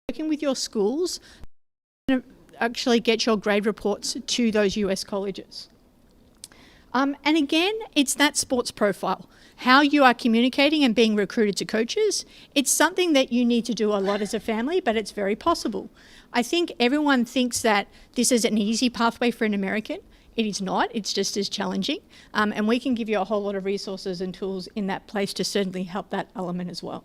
working with your schools to actually get your grade reports to those US colleges. And again, it's that sports profile, how you are communicating and being recruited to coaches. It's something that you need to do a lot as a family, but it's very possible. I think everyone thinks that this is an easy pathway for an American. It is not, it's just as challenging. And we can give you a whole lot of resources and tools in that place to certainly help that element as well.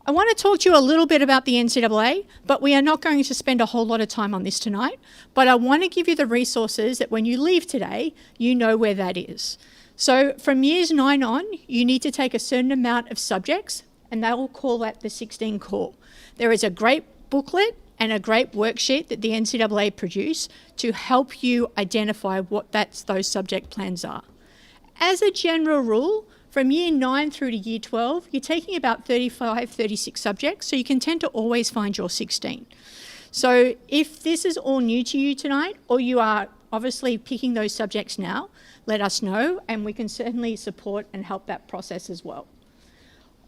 I want to talk to you a little bit about the NCAA, but we are not going to spend a whole lot of time on this tonight. But I want to give you the resources that when you leave today, you know where that is. So from years 9 on, you need to take a certain amount of subjects, and they will call that the 16 core. There is a great booklet and a great worksheet that the NCAA produce to help you identify what those subject plans are. As a general rule, from year 9 through to year 12, you're taking about 35, 36 subjects, so you can tend to always find your 16. So if this is all new to you tonight, or you are obviously picking those subjects now, let us know, and we can certainly support and help that process as well.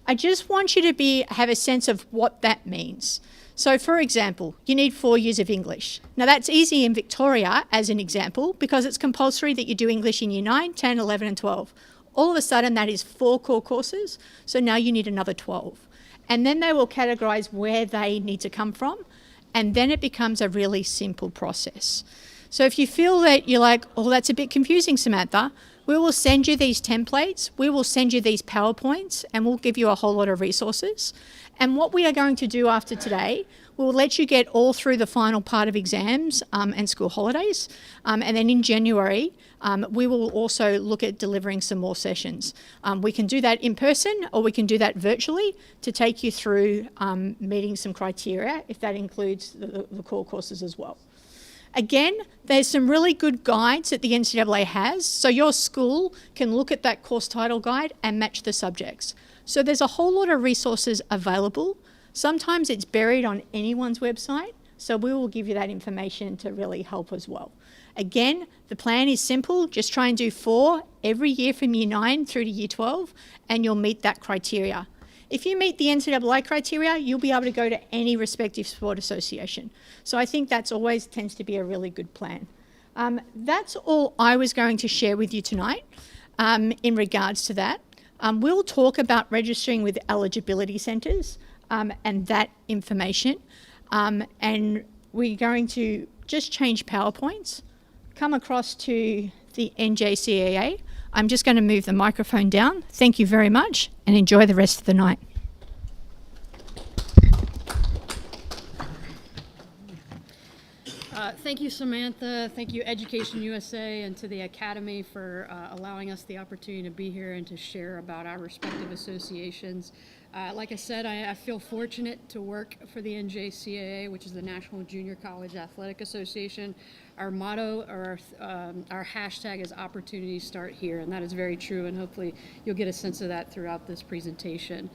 I just want you to have a sense of what that means. So for example, you need 4 years of English. Now that's easy in Victoria as an example, because it's compulsory that you do English in year 9, 10, 11 and 12. All of a sudden that is 4 core courses, so now you need another 12. And then they will categorize where they need to come from, and then it becomes a really simple process. So if you feel that you're like, oh, that's a bit confusing, Samantha, we will send you these templates, we will send you these PowerPoints, and we'll give you a whole lot of resources. And what we are going to do after today, we'll let you get all through the final part of exams and school holidays. And then in January, we will also look at delivering some more sessions. We can do that in person, or we can do that virtually to take you through meeting some criteria, if that includes the core courses as well. Again, there's some really good guides that the NCAA has, so your school can look at that course title guide and match the subjects. So there's a whole lot of resources available. Sometimes it's buried on anyone's website, so we will give you that information to really help as well. Again, the plan is simple, just try and do 4 every year from year 9 through to year 12, and you'll meet that criteria. If you meet the NCAA criteria, you'll be able to go to any respective sport association. So I think that's always tends to be a really good plan. That's all I was going to share with you tonight in regards to that. We'll talk about registering with eligibility centres and that information. And we're going to just change PowerPoints, come across to the NJCAA. I'm just going to move the microphone down. Thank you very much, and enjoy the rest of the night. Thank you, Samantha. Thank you, Education USA, and to the Academy for allowing us the opportunity to be here and to share about our respective associations. Like I said, I feel fortunate to work for the NJCAA, which is the National Junior College Athletic Association. Our motto, or our hashtag, is opportunities start here, and that is very true, and hopefully you'll get a sense of that throughout this presentation.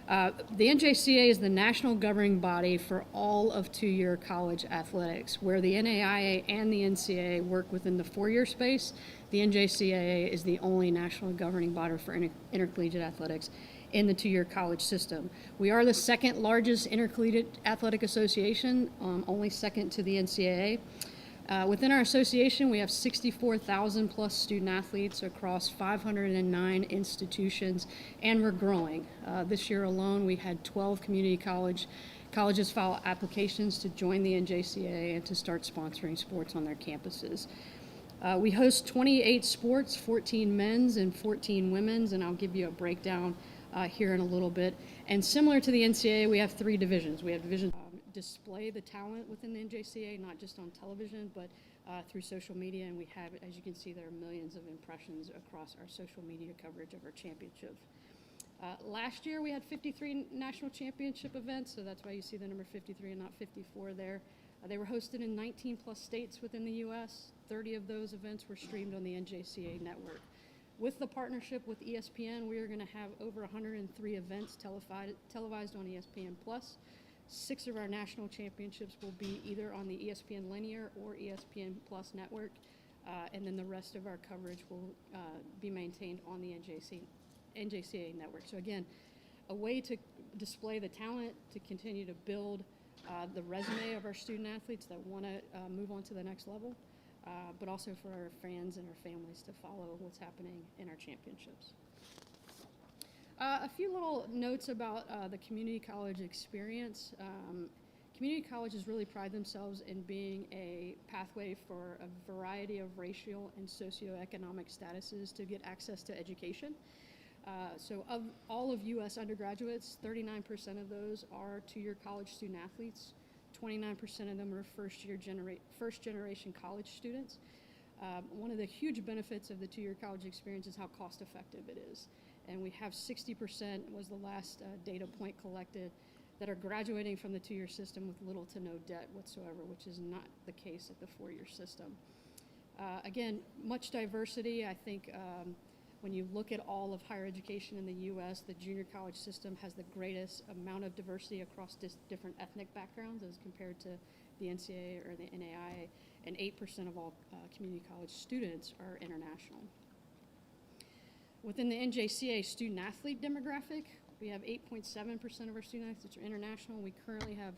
The NJCAA is the national governing body for all of 2-year college athletics. Where the NAIA and the NCAA work within the 4-year space, the NJCAA is the only national governing body for intercollegiate athletics in the 2-year college system. We are the 2nd largest intercollegiate athletic association, only second to the NCAA. Within our association, we have 64,000 plus student athletes across 509 institutions, and we're growing. This year alone, we had 12 community colleges file applications to join the NJCAA and to start sponsoring sports on their campuses. We host 28 sports, 14 men's and 14 women's, and I'll give you a breakdown here in a little bit. And similar to the NCAA, we have 3 divisions. We have divisions display the talent within the NJCAA, not just on television, but through social media. And we have, as you can see, there are millions of impressions across our social media coverage of our championship. Last year, we had 53 national championship events, so that's why you see the number 53 and not 54 there. They were hosted in 19 plus states within the U.S. 30 of those events were streamed on the NJCAA network. With the partnership with ESPN, we are going to have over 103 events televised on ESPN+. 6 of our national championships will be either on the ESPN Linear or ESPN Plus network, and then the rest of our coverage will be maintained on the NJCAA network. So again, a way to display the talent, to continue to build the resume of our student athletes that want to move on to the next level, but also for our fans and our families to follow what's happening in our championships. A few little notes about the community college experience. Community colleges really pride themselves in being a pathway for a variety of racial and socioeconomic statuses to get access to education. So of all of U.S. undergraduates, 39% of those are two-year college student athletes. 29% of them are first-generation college students. One of the huge benefits of the two-year college experience is how cost-effective it is. And we have 60% was the last data point collected that are graduating from the two-year system with little to no debt whatsoever, which is not the case at the four-year system. Again, much diversity. I think when you look at all of higher education in the U.S., the junior college system has the greatest amount of diversity across different ethnic backgrounds as compared to the NCAA or the NAIA, and 8% of all community college students are international. Within the NJCAA student athlete demographic, we have 8.7% of our student athletes are international. We currently have,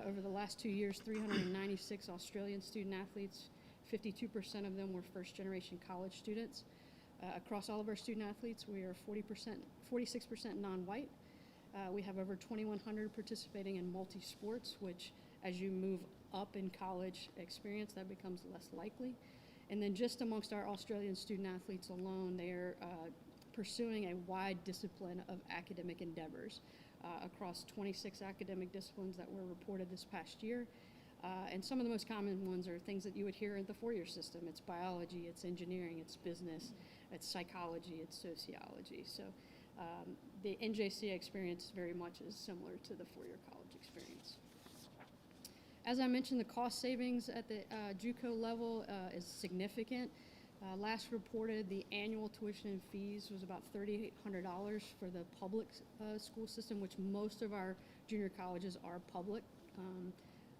over the last 2 years, 396 Australian student athletes. 52% of them were first-generation college students. Across all of our student athletes, we are 46% non-white. We have over 2,100 participating in multi-sports, which as you move up in college experience, that becomes less likely. And then just amongst our Australian student athletes alone, they are pursuing a wide discipline of academic endeavors across 26 academic disciplines that were reported this past year. And some of the most common ones are things that you would hear in the four-year system. It's biology, it's engineering, it's business, it's psychology, it's sociology. So the NJCAA experience very much is similar to the four-year college experience. As I mentioned, the cost savings at the JUCO level is significant. Last reported, the annual tuition and fees was about $3,800 for the public school system, which most of our junior colleges are public.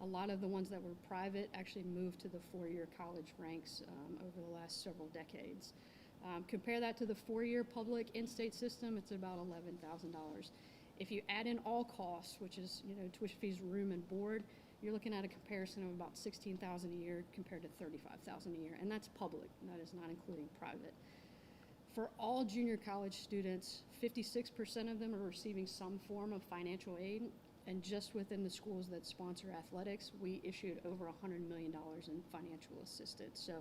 A lot of the ones that were private actually moved to the four-year college ranks over the last several decades. Compare that to the four-year public in-state system, it's about $11,000. If you add in all costs, which is tuition fees, room and board, you're looking at a comparison of about $16,000 a year compared to $35,000 a year, and that's public. That is not including private. For all junior college students, 56% of them are receiving some form of financial aid, and just within the schools that sponsor athletics, we issued over $100 million in financial assistance. So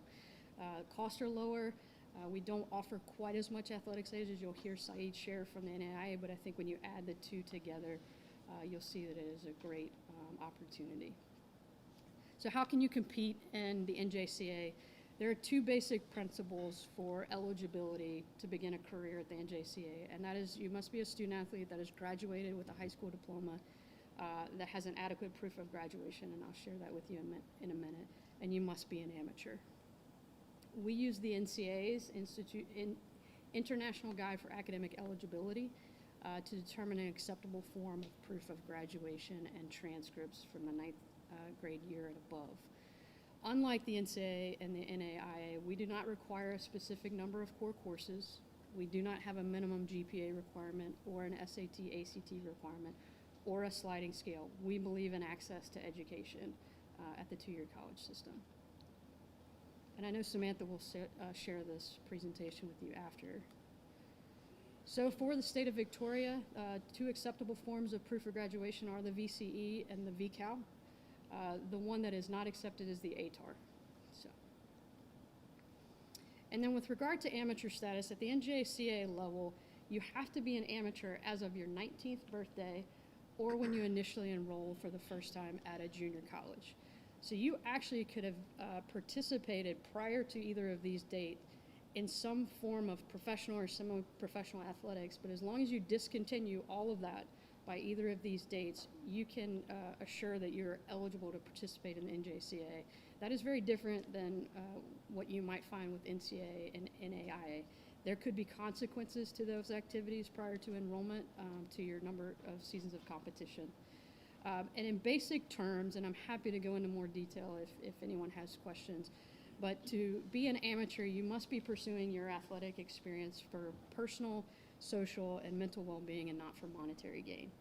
costs are lower. We don't offer quite as much athletics aid as you'll hear Saeed share from the NAIA, but I think when you add the two together, you'll see that it is a great opportunity. So how can you compete in the NJCAA? There are two basic principles for eligibility to begin a career at the NJCAA, and that is you must be a student athlete that has graduated with a high school diploma that has an adequate proof of graduation, and I'll share that with you in a minute, and you must be an amateur. We use the NCAA's International Guide for Academic Eligibility to determine an acceptable form of proof of graduation and transcripts from the 9th grade year and above. Unlike the NCAA and the NAIA, we do not require a specific number of core courses. We do not have a minimum GPA requirement or an SAT, ACT requirement or a sliding scale. We believe in access to education at the two-year college system. And I know Samantha will share this presentation with you after. So for the state of Victoria, two acceptable forms of proof of graduation are the VCE and the VCAL. The one that is not accepted is the ATAR. And then with regard to amateur status, at the NJCAA level, you have to be an amateur as of your 19th birthday or when you initially enroll for the first time at a junior college. So you actually could have participated prior to either of these dates in some form of professional or semi-professional athletics, but as long as you discontinue all of that by either of these dates, you can assure that you're eligible to participate in the NJCAA. That is very different than what you might find with NCAA and NAIA. There could be consequences to those activities prior to enrollment to your number of seasons of competition. And in basic terms, and I'm happy to go into more detail if anyone has questions, but to be an amateur, you must be pursuing your athletic experience for personal, social, and mental well-being and not for monetary gain.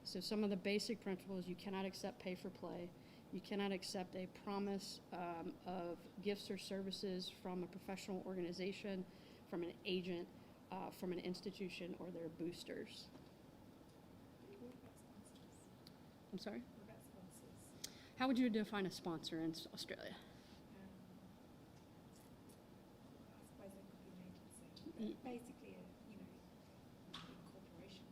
So some of the basic principles: you cannot accept pay for play. You cannot accept a promise of gifts or services from a professional organization, from an agent, from an institution, or their boosters. What about sponsors? I'm sorry? What about sponsors? How would you define a sponsor in Australia? I suppose that could be an agency. But basically, a big corporation.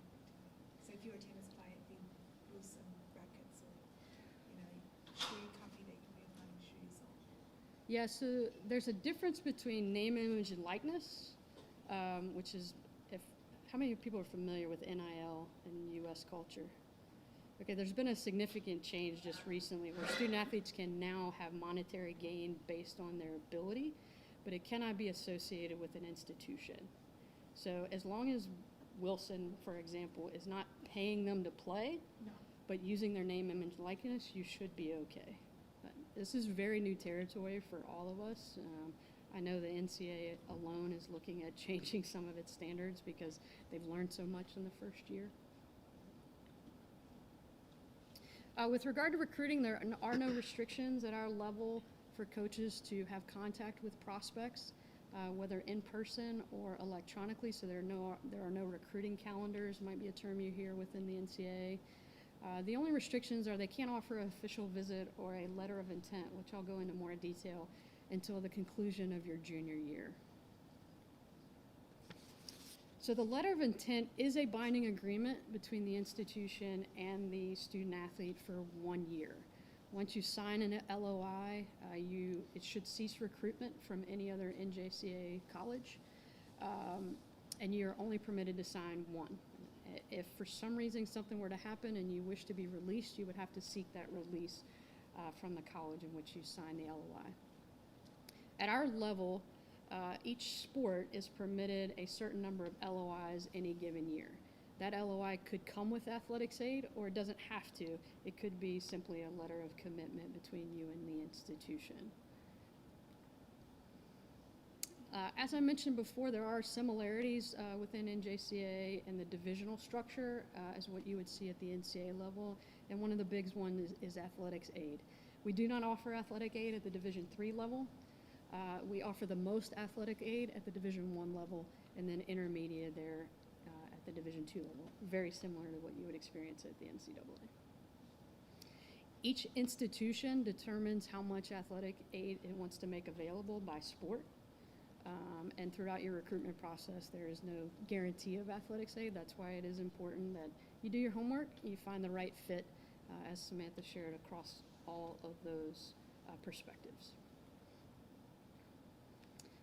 So if you're a tennis player, then Wilson rackets or, shoe company that you wear running shoes on. Yeah, so there's a difference between name, image, and likeness, which is how many people are familiar with NIL in U.S. culture? Okay, there's been a significant change just recently where student athletes can now have monetary gain based on their ability, but it cannot be associated with an institution. So as long as Wilson, for example, is not paying them to play, No. but using their name, image, likeness, you should be okay. But this is very new territory for all of us. I know the NCAA alone is looking at changing some of its standards because they've learned so much in the first year. With regard to recruiting, there are no restrictions at our level for coaches to have contact with prospects, whether in person or electronically. So there are no recruiting calendars, might be a term you hear within the NCAA. The only restrictions are they can't offer an official visit or a letter of intent, which I'll go into more detail, until the conclusion of your junior year. So the letter of intent is a binding agreement between the institution and the student athlete for 1 year. Once you sign an LOI, it should cease recruitment from any other NJCAA college, and you're only permitted to sign one. If for some reason something were to happen and you wish to be released, you would have to seek that release from the college in which you signed the LOI. At our level, each sport is permitted a certain number of LOIs any given year. That LOI could come with athletics aid, or it doesn't have to. It could be simply a letter of commitment between you and the institution. As I mentioned before, there are similarities within NJCAA and the divisional structure as what you would see at the NCAA level, and one of the big ones is athletics aid. We do not offer athletic aid at the Division III level. We offer the most athletic aid at the Division I level, and then intermediate there at the Division II level, very similar to what you would experience at the NCAA. Each institution determines how much athletic aid it wants to make available by sport. And throughout your recruitment process, there is no guarantee of athletics aid. That's why it is important that you do your homework, you find the right fit, as Samantha shared, across all of those perspectives.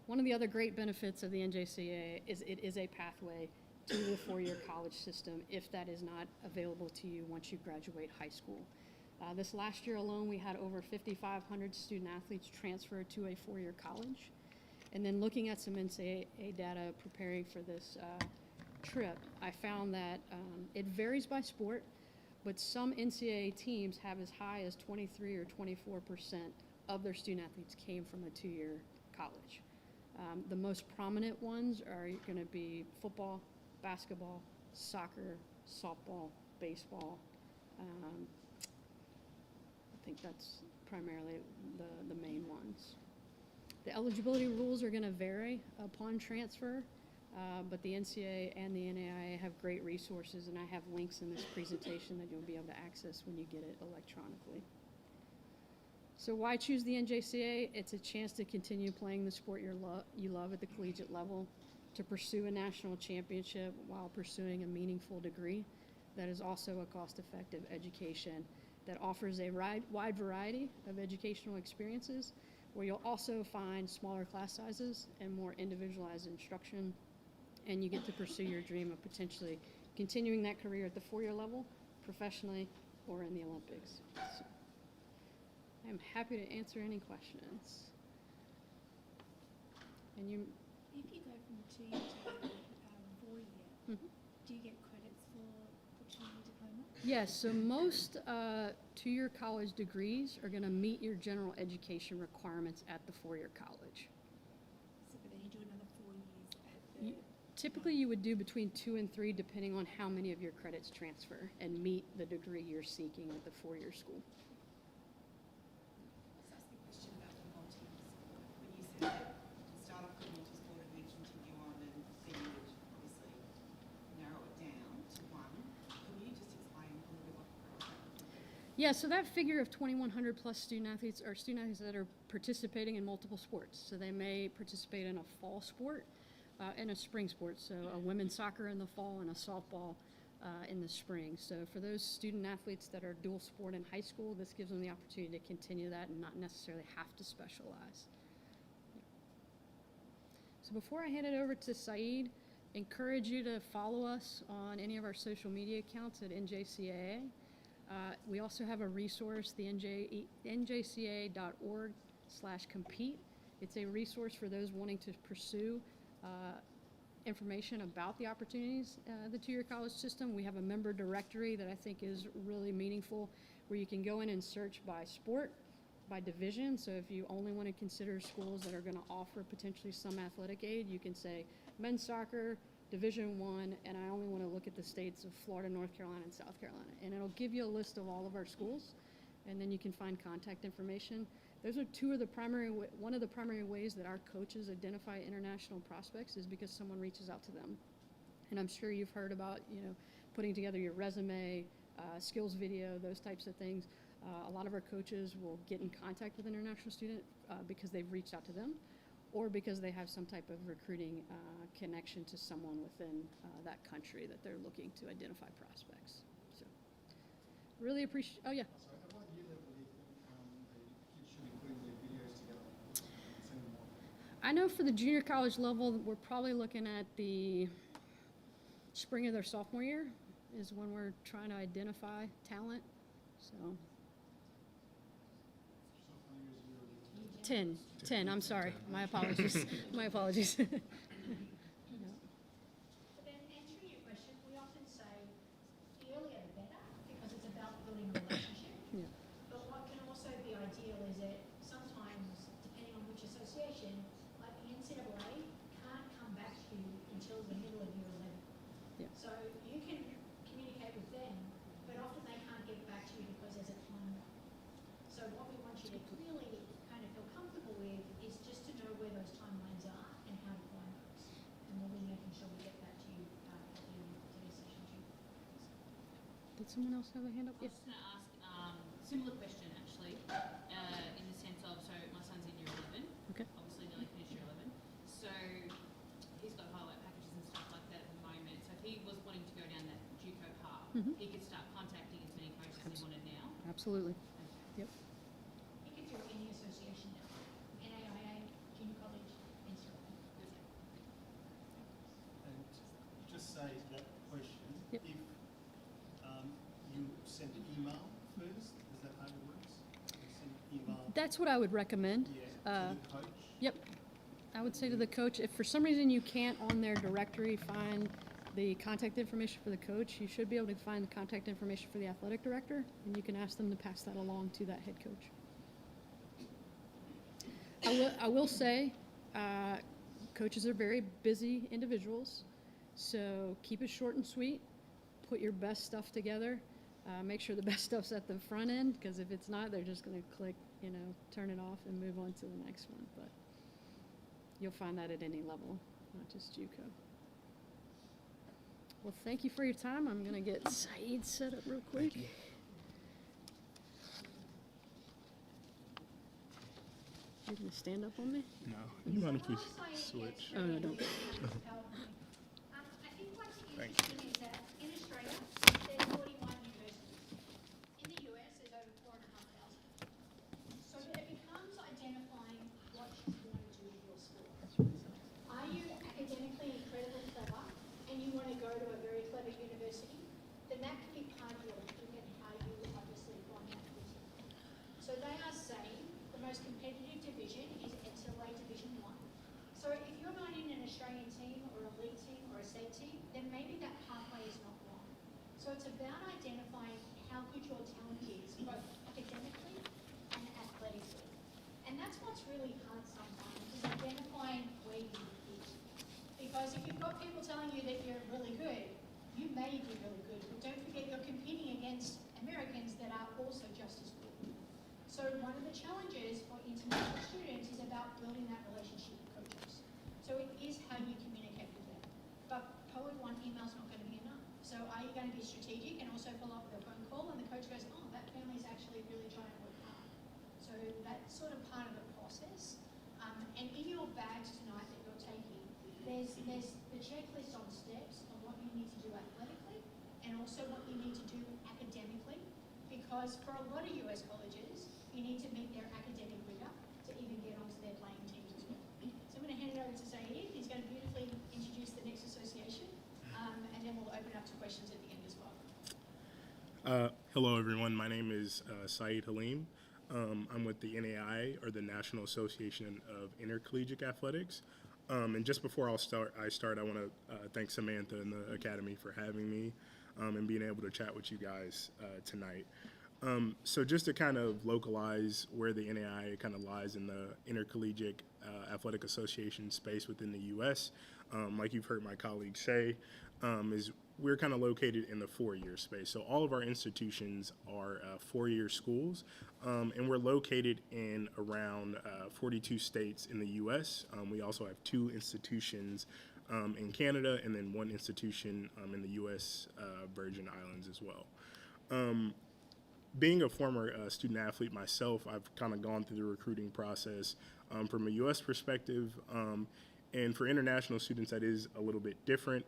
One of the other great benefits of the NJCAA is it is a pathway to the four-year college system if that is not available to you once you graduate high school. This last year alone, we had over 5,500 student athletes transfer to a four-year college. And then looking at some NCAA data preparing for this trip, I found that it varies by sport, but some NCAA teams have as high as 23 or 24% of their student athletes came from a two-year college. The most prominent ones are going to be football, basketball, soccer, softball, baseball. I think that's primarily the main ones. The eligibility rules are going to vary upon transfer, but the NCAA and the NAIA have great resources, and I have links in this presentation that you'll be able to access when you get it electronically. So why choose the NJCAA? It's a chance to continue playing the sport you love at the collegiate level, to pursue a national championship while pursuing a meaningful degree that is also a cost-effective education that offers a wide variety of educational experiences, where you'll also find smaller class sizes and more individualized instruction, and you get to pursue your dream of potentially continuing that career at the four-year level, professionally, or in the Olympics. So, I'm happy to answer any questions. And you? If you go from 2 year to 4 year, Mm-hmm. do you get credits for the 2 year diploma? Yes, so most two-year college degrees are going to meet your general education requirements at the four-year college. So, but then you do another 4 years at the Typically, you would do between 2 and 3, depending on how many of your credits transfer and meet the degree you're seeking at the four-year school. Let's ask a question about the multi-sport. When you said that to start off with multi-sport and then continue on, and then you would obviously narrow it down to one. Can you just explain a little bit what the process is? Yeah, so that figure of 2,100 plus student athletes are student athletes that are participating in multiple sports. So they may participate in a fall sport and a spring sport. So a women's soccer in the fall and a softball in the spring. So for those student athletes that are dual sport in high school, this gives them the opportunity to continue that and not necessarily have to specialize. So before I hand it over to Saeed, encourage you to follow us on any of our social media accounts at NJCAA. We also have a resource, the njcaa.org/compete. It's a resource for those wanting to pursue information about the opportunities the two-year college system. We have a member directory that I think is really meaningful, where you can go in and search by sport, by division. So if you only want to consider schools that are going to offer potentially some athletic aid, you can say men's soccer, Division I, and I only want to look at the states of Florida, North Carolina, and South Carolina. And it'll give you a list of all of our schools, and then you can find contact information. Those are one of the primary ways that our coaches identify international prospects is because someone reaches out to them. And I'm sure you've heard about, putting together your resume, skills video, those types of things. A lot of our coaches will get in contact with an international student because they've reached out to them, or because they have some type of recruiting connection to someone within that country that they're looking to identify prospects. So, really appreciate. Oh yeah. Sorry, at what year level do you think the kids should be putting their videos together and sending them off? I know for the junior college level, we're probably looking at the spring of their sophomore year is when we're trying to identify talent. So. 10, I'm sorry. My apologies. My apologies. So then, answering your question, we often say the earlier the better because it's about building a relationship. Yeah. But what can also be ideal is that sometimes, depending on which association, like the NCAA can't come back to you until the middle of year 11. Yeah. So you can communicate with them, but often they can't get back to you because there's a time lag. So what we want you to clearly kind of feel comfortable with is just to know where those timelines are and how to find those. And we'll be making sure we get that to you at the end of today's session too. Did someone else have a hand up? I was just going to ask similar question actually, in the sense of, so my son's in year 11, Okay. obviously nearly finished year 11, so he's got highlight packages and stuff like that at the moment. So if he was wanting to go down that JUCO path, he could start contacting as many coaches as he wanted now. Absolutely. Yep. You can do any association now, NAIA, junior college, NCAA. And just say that question, Yep. if you send an email first, is that how it works? You send an email, That's what I would recommend. to the coach? Yep. I would say to the coach, if for some reason you can't on their directory find the contact information for the coach, you should be able to find the contact information for the athletic director, and you can ask them to pass that along to that head coach. I will say, coaches are very busy individuals, so keep it short and sweet. Put your best stuff together. Make sure the best stuff's at the front end, because if it's not, they're just going to click, turn it off and move on to the next one. But you'll find that at any level, not just JUCO. Well, thank you for your time. I'm going to get Saeed set up real quick. You're going to stand up on me? No. You mind if we switch? Oh, no, don't. I think what's Thank interesting is that in Australia, there's 41 universities. In the US, there's over 4,500. So it becomes identifying what you want to do with your school. Are you academically incredibly clever and you want to go to a very clever university? Then that can be part of your looking at how you obviously find that fit. So they are saying the most competitive division is NCAA Division 1. So if you're not in an Australian team or a league team or a state team, then maybe that pathway is not wrong. So it's about identifying how good your talent is, both academically and athletically. And that's what's really hard sometimes, is identifying where you fit. Because if you've got people telling also just as good. So one of the challenges for international students is about building that relationship with coaches. So it is how you communicate with them. But probably one email is not going to be enough. So are you going to be strategic and also follow up with a phone call, and the coach goes, oh, that family is actually really trying to work hard. So that's sort of part of the process. And in your bags tonight that you're taking, there's the checklist on steps of what you need to do athletically and also what you need to do academically, because for a lot of US colleges, you need to meet their academic rigor to even get onto their playing teams as well. So I'm going to hand it over to Saeed. He's going to beautifully introduce the next association, and then we'll open it up to questions at the end as well. Hello, everyone. My name is Saeed Halim. I'm with the NAIA, or the National Association of Intercollegiate Athletics. And just before I start, I want to thank Samantha and the Academy for having me and being able to chat with you guys tonight. So just to kind of localize where the NAIA kind of lies in the Intercollegiate Athletic Association space within the U.S., like you've heard my colleagues say, is we're kind of located in the four-year space. So all of our institutions are four-year schools, and we're located in around 42 states in the U.S. We also have two institutions in Canada, and then one institution in the U.S. Virgin Islands as well. Being a former student athlete myself, I've kind of gone through the recruiting process from a U.S. perspective. And for international students, that is a little bit different,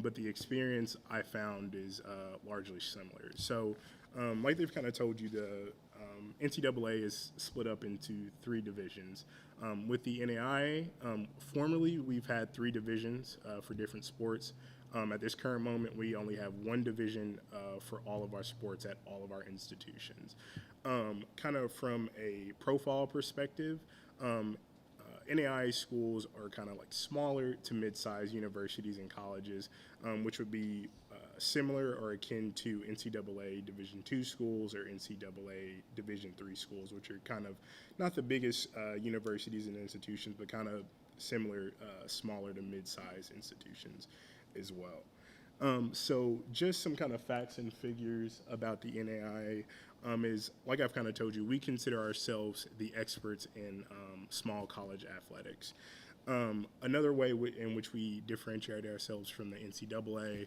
but the experience I found is largely similar. So like they've kind of told you, the NCAA is split up into three divisions. With the NAIA, formerly we've had three divisions for different sports. At this current moment, we only have one division for all of our sports at all of our institutions. Kind of from a profile perspective, NAIA schools are kind of like smaller to mid-sized universities and colleges, which would be similar or akin to NCAA Division II schools or NCAA Division III schools, which are kind of not the biggest universities and institutions, but kind of similar, smaller to mid-sized institutions as well. So just some kind of facts and figures about the NAIA is, like I've kind of told you, we consider ourselves the experts in small college athletics. Another way in which we differentiate ourselves from the NCAA,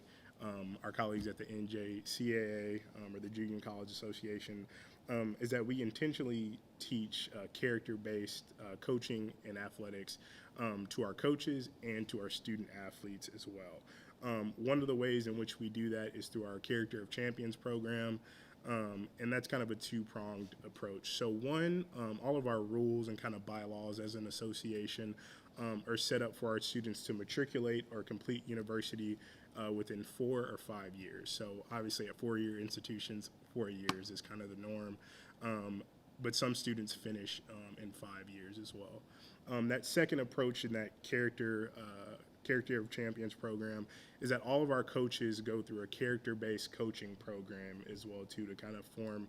our colleagues at the NJCAA, or the Junior College Association, is that we intentionally teach character-based coaching and athletics to our coaches and to our student athletes as well. One of the ways in which we do that is through our Character of Champions program, and that's kind of a two-pronged approach. So one, all of our rules and kind of bylaws as an association are set up for our students to matriculate or complete university within 4 or 5 years. So obviously at four-year institutions, 4 years is kind of the norm, but some students finish in 5 years as well. That second approach in that Character of Champions program is that all of our coaches go through a character-based coaching program as well too, to kind of form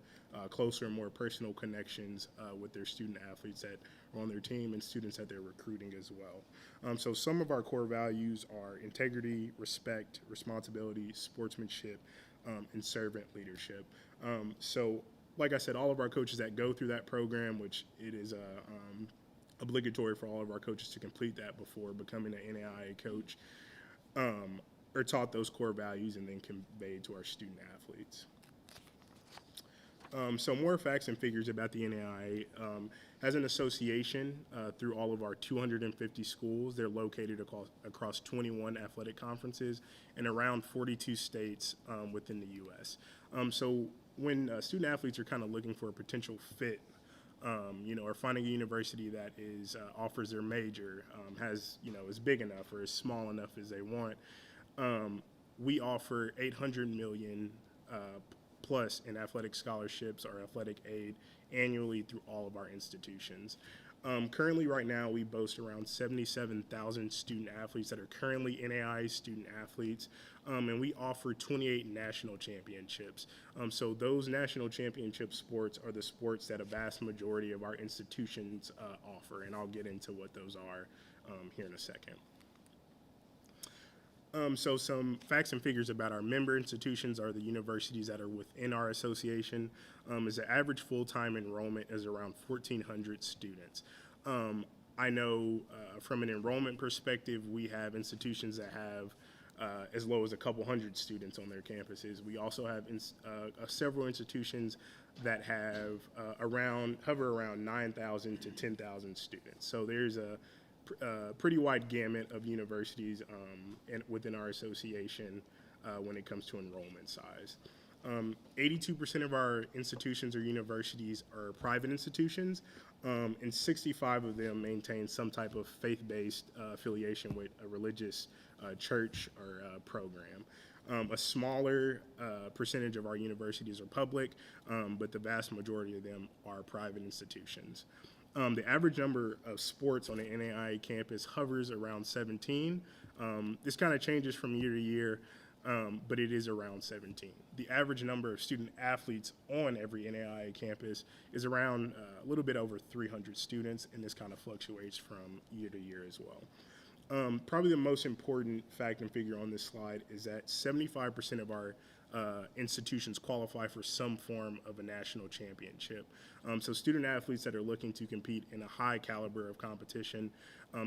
closer and more personal connections with their student athletes that are on their team and students that they're recruiting as well. So some of our core values are integrity, respect, responsibility, sportsmanship, and servant leadership. So like I said, all of our coaches that go through that program, which it is obligatory for all of our coaches to complete that before becoming an NAIA coach, are taught those core values and then conveyed to our student athletes. So more facts and figures about the NAIA. As an association, through all of our 250 schools, they're located across 21 athletic conferences and around 42 states within the U.S. So when student athletes are kind of looking for a potential fit, or finding a university that offers their major, is big enough or is small enough as they want, we offer $800 million plus in athletic scholarships or athletic aid annually through all of our institutions. Currently, right now, we boast around 77,000 student athletes that are currently NAIA student athletes, and we offer 28 national championships. So those national championship sports are the sports that a vast majority of our institutions offer, and I'll get into what those are here in a second. So some facts and figures about our member institutions are the universities that are within our association. Is the average full-time enrollment is around 1,400 students. I know from an enrollment perspective, we have institutions that have as low as a couple hundred students on their campuses. We also have several institutions that have hover around 9,000 to 10,000 students. So there's a pretty wide gamut of universities within our association when it comes to enrollment size. 82% of our institutions or universities are private institutions, and 65 of them maintain some type of faith-based affiliation with a religious church or program. A smaller percentage of our universities are public, but the vast majority of them are private institutions. The average number of sports on the NAIA campus hovers around 17. This kind of changes from year to year, but it is around 17. The average number of student athletes on every NAIA campus is around a little bit over 300 students, and this kind of fluctuates from year to year as well. Probably the most important fact and figure on this slide is that 75% of our institutions qualify for some form of a national championship. So student athletes that are looking to compete in a high caliber of competition,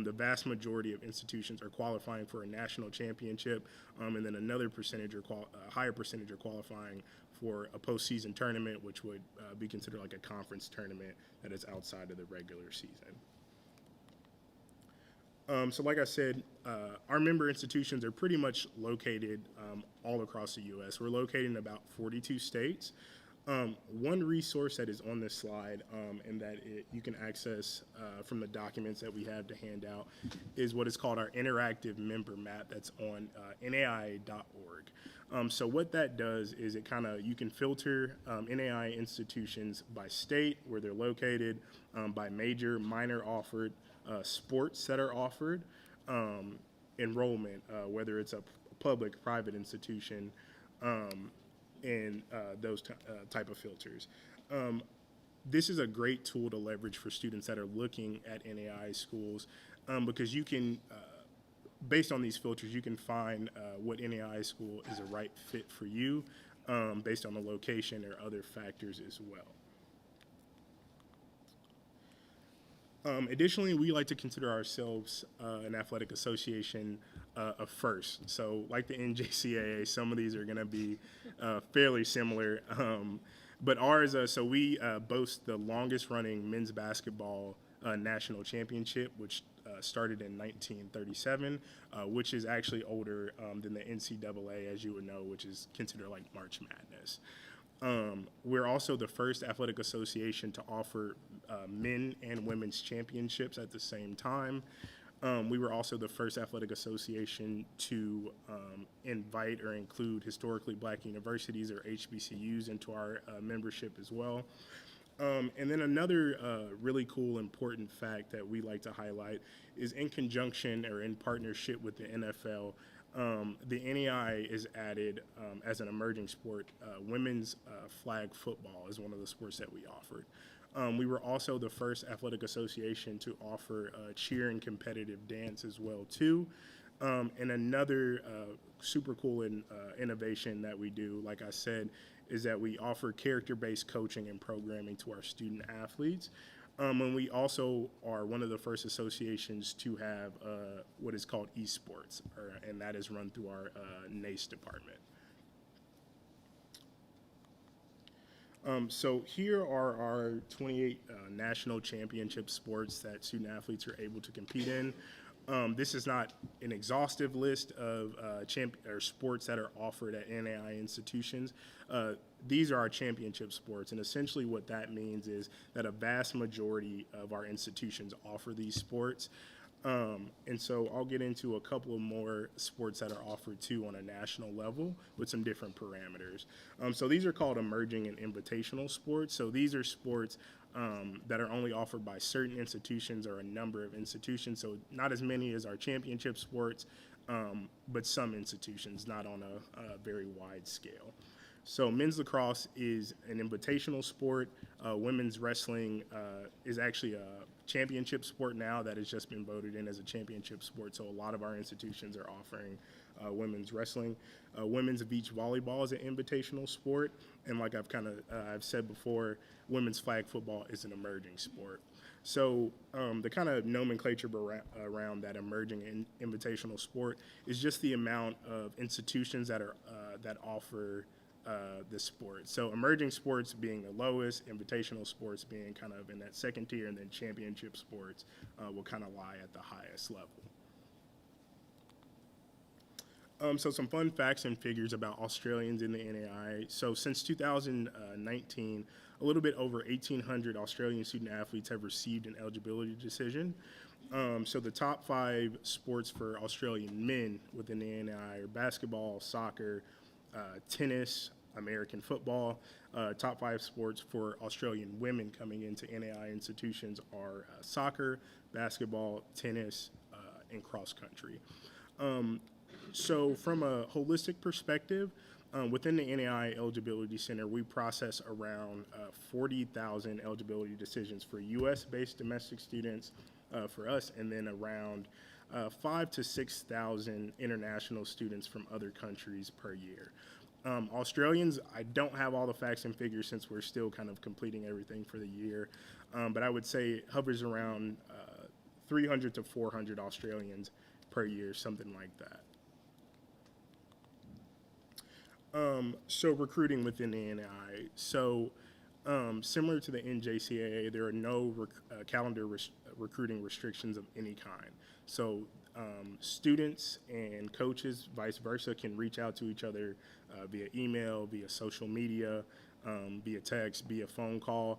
the vast majority of institutions are qualifying for a national championship, and then another percentage or a higher percentage are qualifying for a postseason tournament, which would be considered like a conference tournament that is outside of the regular season. So like I said, our member institutions are pretty much located all across the U.S. We're located in about 42 states. One resource that is on this slide and that you can access from the documents that we have to hand out is what is called our interactive member map that's on NAIA.org. So what that does is you can filter NAIA institutions by state, where they're located, by major, minor offered, sports that are offered, enrollment, whether it's a public, private institution, and those type of filters. This is a great tool to leverage for students that are looking at NAIA schools because you can, based on these filters, you can find what NAIA school is a right fit for you based on the location or other factors as well. Additionally, we like to consider ourselves an athletic association of first. So like the NJCAA, some of these are going to be fairly similar. But ours, so we boast the longest running men's basketball national championship, which started in 1937, which is actually older than the NCAA, as you would know, which is considered like March Madness. We're also the first athletic association to offer men and women's championships at the same time. We were also the first athletic association to invite or include historically black universities or HBCUs into our membership as well. And then another really cool, important fact that we like to highlight is in conjunction or in partnership with the NFL, the NAIA is added as an emerging sport. Women's flag football is one of the sports that we offered. We were also the first athletic association to offer cheer and competitive dance as well too. And another super cool innovation that we do, like I said, is that we offer character-based coaching and programming to our student athletes. And we also are one of the first associations to have what is called esports, and that is run through our NAIA department. So here are our 28 national championship sports that student athletes are able to compete in. This is not an exhaustive list of sports that are offered at NAIA institutions. These are our championship sports, and essentially what that means is that a vast majority of our institutions offer these sports. And so I'll get into a couple of more sports that are offered too on a national level with some different parameters. So these are called emerging and invitational sports. So these are sports that are only offered by certain institutions or a number of institutions. So not as many as our championship sports, but some institutions, not on a very wide scale. So men's lacrosse is an invitational sport. Women's wrestling is actually a championship sport now that has just been voted in as a championship sport. So a lot of our institutions are offering women's wrestling. Women's beach volleyball is an invitational sport, and like I've said before, women's flag football is an emerging sport. So the kind of nomenclature around that emerging invitational sport is just the amount of institutions that offer the sport. So emerging sports being the lowest, invitational sports being kind of in that second tier, and then championship sports will kind of lie at the highest level. So some fun facts and figures about Australians in the NAIA. So since 2019, a little bit over 1,800 Australian student athletes have received an eligibility decision. So the top 5 sports for Australian men within the NAIA are basketball, soccer, tennis, American football. Top 5 sports for Australian women coming into NAIA institutions are soccer, basketball, tennis, and cross country. So from a holistic perspective, within the NAIA Eligibility Center, we process around 40,000 eligibility decisions for U.S.-based domestic students for us, and then around 5,000 to 6,000 international students from other countries per year. Australians, I don't have all the facts and figures since we're still kind of completing everything for the year, but I would say it hovers around 300 to 400 Australians per year, something like that. So recruiting within the NAIA. So similar to the NJCAA, there are no calendar recruiting restrictions of any kind. So students and coaches, vice versa, can reach out to each other via email, via social media, via text, via phone call,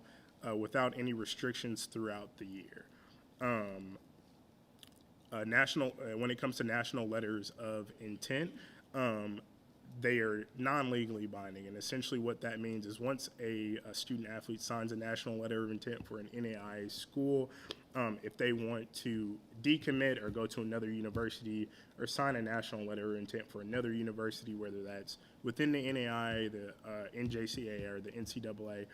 without any restrictions throughout the year. When it comes to national letters of intent, they are non-legally binding, and essentially what that means is once a student athlete signs a national letter of intent for an NAIA school, if they want to decommit or go to another university or sign a national letter of intent for another university, whether that's within the NAIA, the NJCAA, or the NCAA,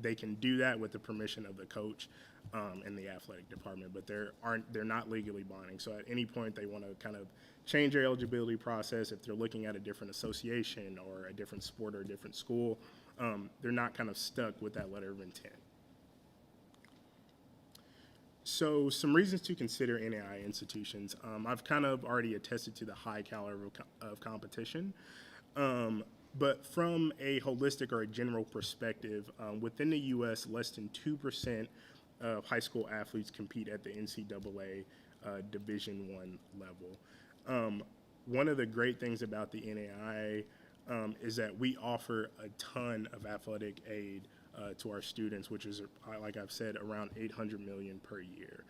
they can do that with the permission of the coach and the athletic department, but they're not legally binding. So at any point they want to kind of change their eligibility process, if they're looking at a different association or a different sport or a different school, they're not kind of stuck with that letter of intent. So some reasons to consider NAIA institutions. I've kind of already attested to the high caliber of competition, but from a holistic or a general perspective, within the U.S., less than 2% of high school athletes compete at the NCAA Division I level. One of the great things about the NAIA is that we offer a ton of athletic aid to our students, which is, like I've said, around $800 million per year.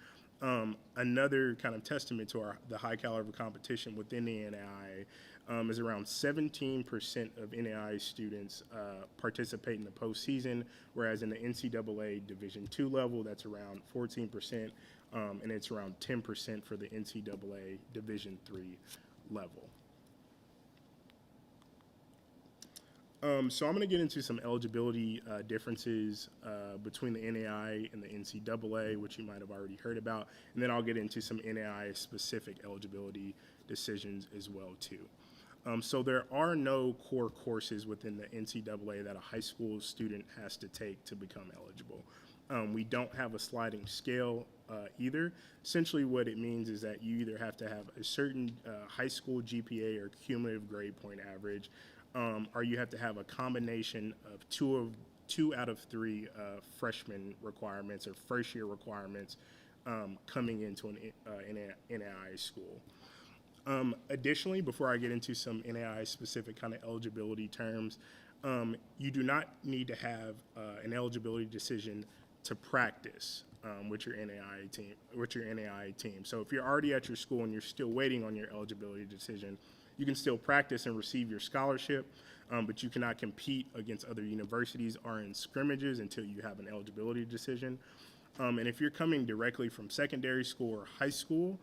Another kind of testament to the high caliber competition within the NAIA is around 17% of NAIA students participate in the postseason, whereas in the NCAA Division II level, that's around 14%, and it's around 10% for the NCAA Division III level. So I'm going to get into some eligibility differences between the NAIA and the NCAA, which you might have already heard about, and then I'll get into some NAIA-specific eligibility decisions as well, too. So there are no core courses within the NCAA that a high school student has to take to become eligible. We don't have a sliding scale either. Essentially what it means is that you either have to have a certain high school GPA or cumulative grade point average, or you have to have a combination of two out of three freshman requirements or first year requirements coming into an NAIA school. Additionally, before I get into some NAIA specific kind of eligibility terms, you do not need to have an eligibility decision to practice with your NAIA team. So if you're already at your school and you're still waiting on your eligibility decision, you can still practice and receive your scholarship, but you cannot compete against other universities or in scrimmages until you have an eligibility decision. And if you're coming directly from secondary school or high school,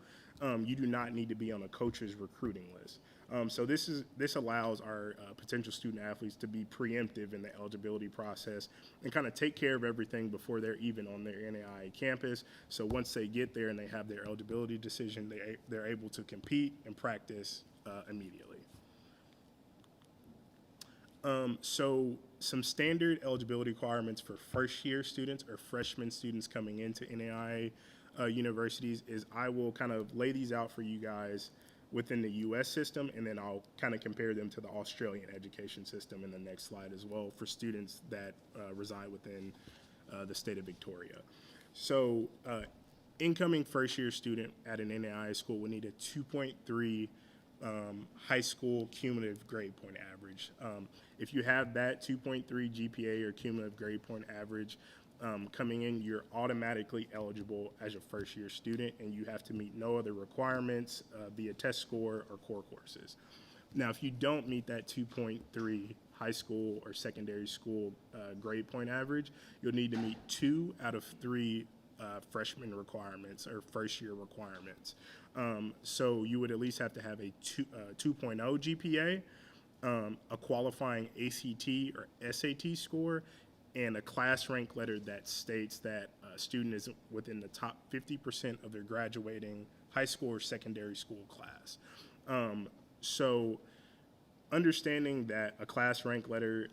you do not need to be on a coach's recruiting list. So this allows our potential student athletes to be preemptive in the eligibility process and kind of take care of everything before they're even on their NAIA campus. So once they get there and they have their eligibility decision, they're able to compete and practice immediately. So some standard eligibility requirements for first-year students or freshman students coming into NAIA universities is I will kind of lay these out for you guys within the U.S. system, and then I'll kind of compare them to the Australian education system in the next slide as well for students that reside within the state of Victoria. So incoming first-year student at an NAIA school will need a 2.3 high school cumulative grade point average. If you have that 2.3 GPA or cumulative grade point average coming in, you're automatically eligible as a first-year student, and you have to meet no other requirements via test score or core courses. Now, if you don't meet that 2.3 high school or secondary school grade point average, you'll need to meet 2 out of 3 freshman requirements or first-year requirements. So you would at least have to have a 2.0 GPA, a qualifying ACT or SAT score, and a class rank letter that states that a student is within the top 50% of their graduating high school or secondary school class. So understanding that a class rank letter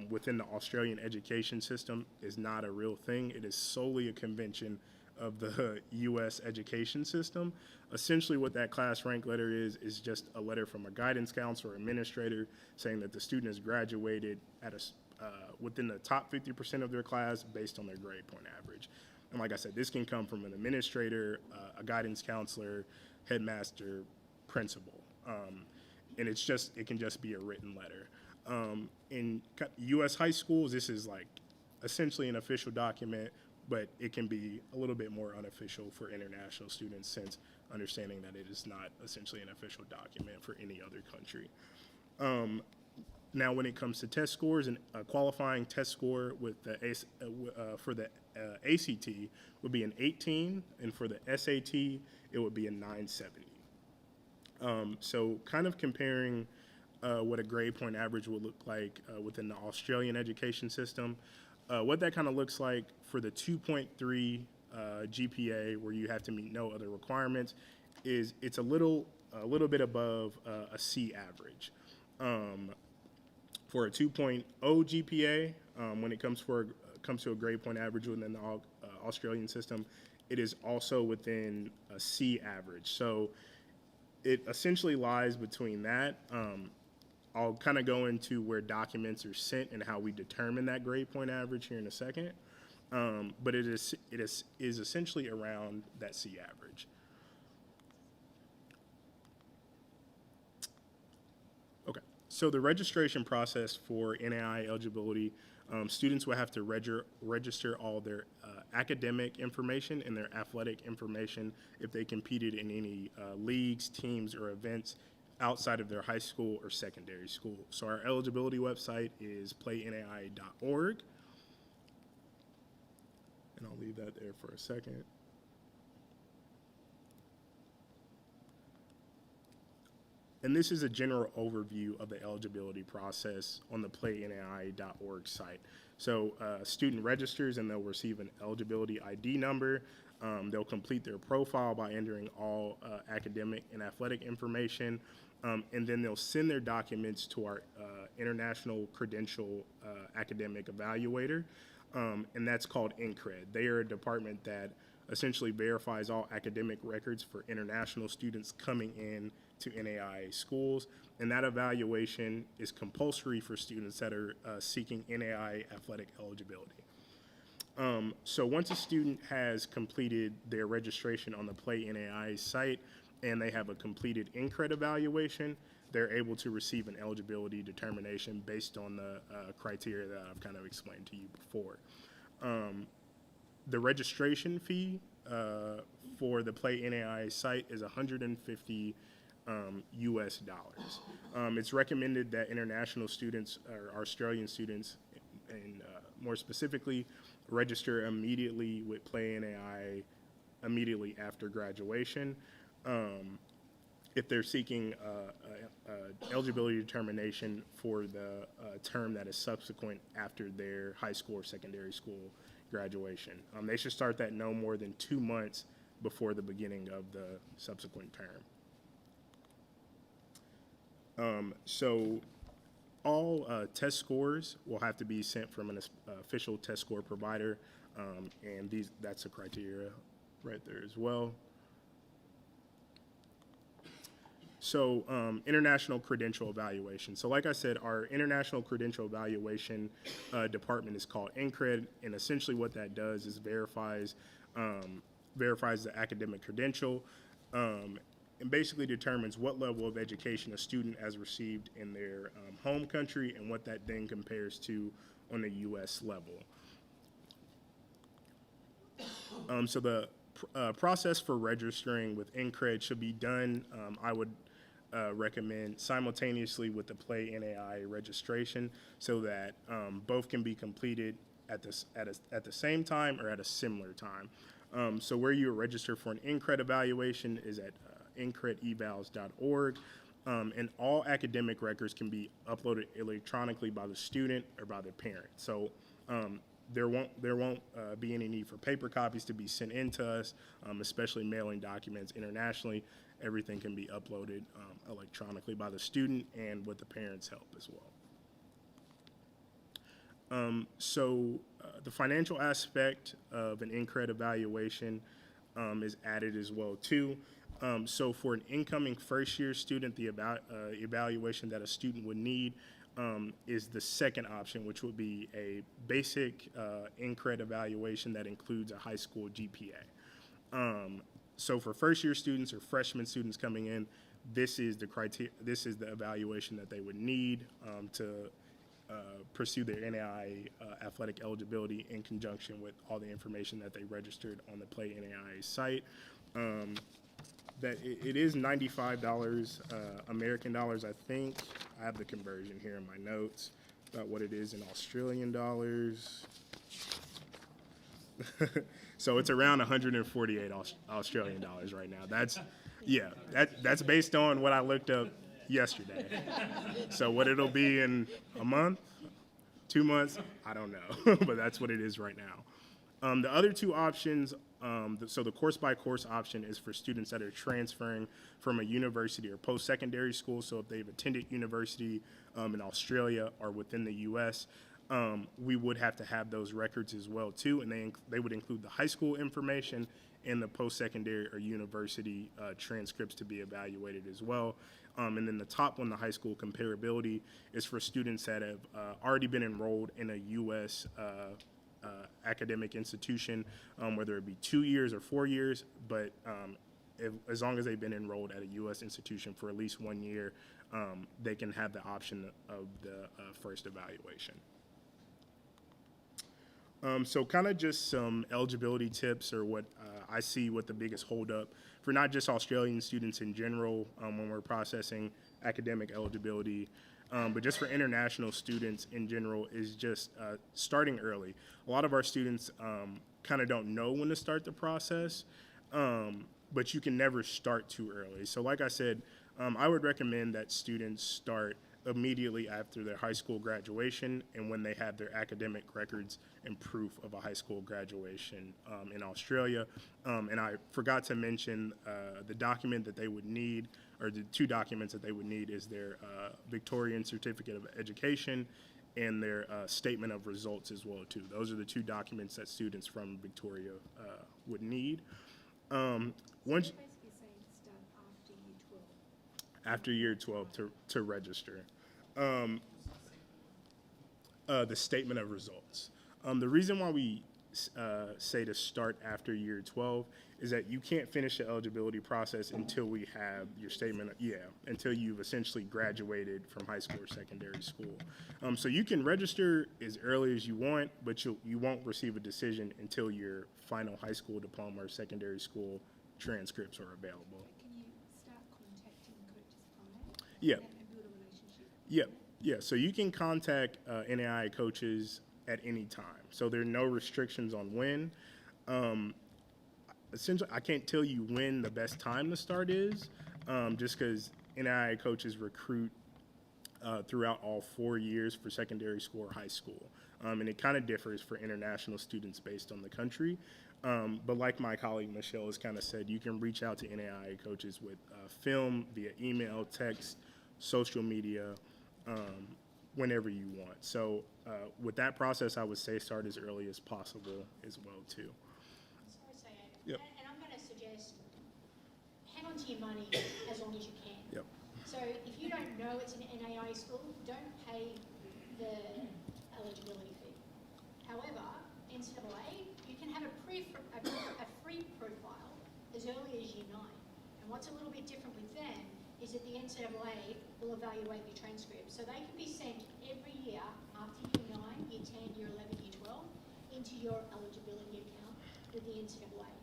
within the Australian education system is not a real thing. It is solely a convention of the U.S. education system. Essentially what that class rank letter is just a letter from a guidance counselor or administrator saying that the student has graduated at within the top 50% of their class based on their grade point average. And like I said, this can come from an administrator, a guidance counselor, headmaster, principal. And it can just be a written letter. In U.S. high schools, this is like essentially an official document, but it can be a little bit more unofficial for international students, since understanding that it is not essentially an official document for any other country. Now, when it comes to test scores, and a qualifying test score with the for the ACT would be an 18, and for the SAT, it would be a 970. So kind of comparing what a grade point average would look like within the Australian education system. What that kind of looks like for the 2.3 GPA, where you have to meet no other requirements, is it's a little bit above a C average. For a 2.0 GPA, when it comes to a grade point average within the Australian system, it is also within a C average. So it essentially lies between that. I'll kind of go into where documents are sent and how we determine that grade point average here in a second. But it is essentially around that C average. Okay, so the registration process for NAIA eligibility, students will have to register all their academic information and their athletic information if they competed in any leagues, teams, or events outside of their high school or secondary school. So our eligibility website is playnaia.org. And I'll leave that there for a second. And this is a general overview of the eligibility process on the playnaia.org site. So a student registers and they'll receive an eligibility ID number. They'll complete their profile by entering all academic and athletic information. And then they'll send their documents to our International Credential Academic Evaluator. And that's called NCRED. They are a department that essentially verifies all academic records for international students coming in to NAIA schools, and that evaluation is compulsory for students that are seeking NAIA athletic eligibility. So once a student has completed their registration on the Play NAIA site and they have a completed NCRED evaluation, they're able to receive an eligibility determination based on the criteria that I've kind of explained to you before. The registration fee for the Play NAIA site is $150 US dollars. It's recommended that international students or Australian students, and more specifically, register immediately with Play NAIA immediately after graduation. if they're seeking eligibility determination for the term that is subsequent after their high school or secondary school graduation. They should start that no more than 2 months before the beginning of the subsequent term. So all test scores will have to be sent from an official test score provider, and that's a criteria right there as well. So international credential evaluation. So like I said, our international credential evaluation department is called NCRED, and essentially what that does is verifies the academic credential, and basically determines what level of education a student has received in their home country and what that then compares to on the U.S. level. So the process for registering with NCRED should be done, I would recommend, simultaneously with the Play NAIA registration, so that both can be completed at the same time or at a similar time. So where you register for an NCRED evaluation is at ncredevals.org, and all academic records can be uploaded electronically by the student or by their parent. So there won't be any need for paper copies to be sent in to us, especially mailing documents internationally. Everything can be uploaded electronically by the student and with the parents' help as well. So the financial aspect of an NCRED evaluation is added as well too. So for an incoming first-year student, the evaluation that a student would need is the second option, which would be a basic NCRED evaluation that includes a high school GPA. So for first-year students or freshman students coming in, this is the evaluation that they would need to pursue their NAIA athletic eligibility in conjunction with all the information that they registered on the Play NAIA site. That it is $95 American dollars, I think. I have the conversion here in my notes about what it is in Australian dollars. So it's around 148 Australian dollars right now. That's based on what I looked up yesterday. So what it'll be in a month, 2 months, I don't know, but that's what it is right now. The other two options, so the course-by-course option is for students that are transferring from a university or post-secondary school. So if they've attended university in Australia or within the U.S., we would have to have those records as well too, and they would include the high school information and the post-secondary or university transcripts to be evaluated as well. And then the top one, the high school comparability, is for students that have already been enrolled in a U.S. Academic institution, whether it be 2 years or 4 years, but as long as they've been enrolled at a U.S. institution for at least 1 year, they can have the option of the first evaluation. So kind of just some eligibility tips, or what I see what the biggest holdup for not just Australian students in general when we're processing academic eligibility, but just for international students in general, is just starting early. A lot of our students kind of don't know when to start the process, but you can never start too early. So like I said, I would recommend that students start immediately after their high school graduation and when they have their academic records and proof of a high school graduation in Australia. And I forgot to mention the document that they would need, or the two documents that they would need, is their Victorian Certificate of Education and their Statement of Results as well too. Those are the two documents that students from Victoria would need. Once Basically saying to start after year 12. after year 12 to register. The Statement of Results. The reason why we say to start after year 12 is that you can't finish the eligibility process until we have your statement, until you've essentially graduated from high school or secondary school. So you can register as early as you want, but you won't receive a decision until your final high school diploma or secondary school transcripts are available. Can you start contacting coaches prior? Yeah. And build a relationship? Yeah. So you can contact NAIA coaches at any time. So there are no restrictions on when. Essentially, I can't tell you when the best time to start is, just because NAIA coaches recruit throughout all 4 years for secondary school or high school. And it kind of differs for international students based on the country. But like my colleague Michelle has kind of said, you can reach out to NAIA coaches with film, via email, text, social media, whenever you want. So with that process, I would say start as early as possible as well too. So I say, Yep. and I'm going to suggest hang on to your money as long as you can. Yep. So if you don't know it's an NAIA school, don't pay the eligibility fee. However, NCAA, you can have a free profile as early as year 9. And what's a little bit different with them is that the NCAA will evaluate your transcript. So they can be sent every year after year 9, year 10, year 11, year 12 into your eligibility account with the NCAA.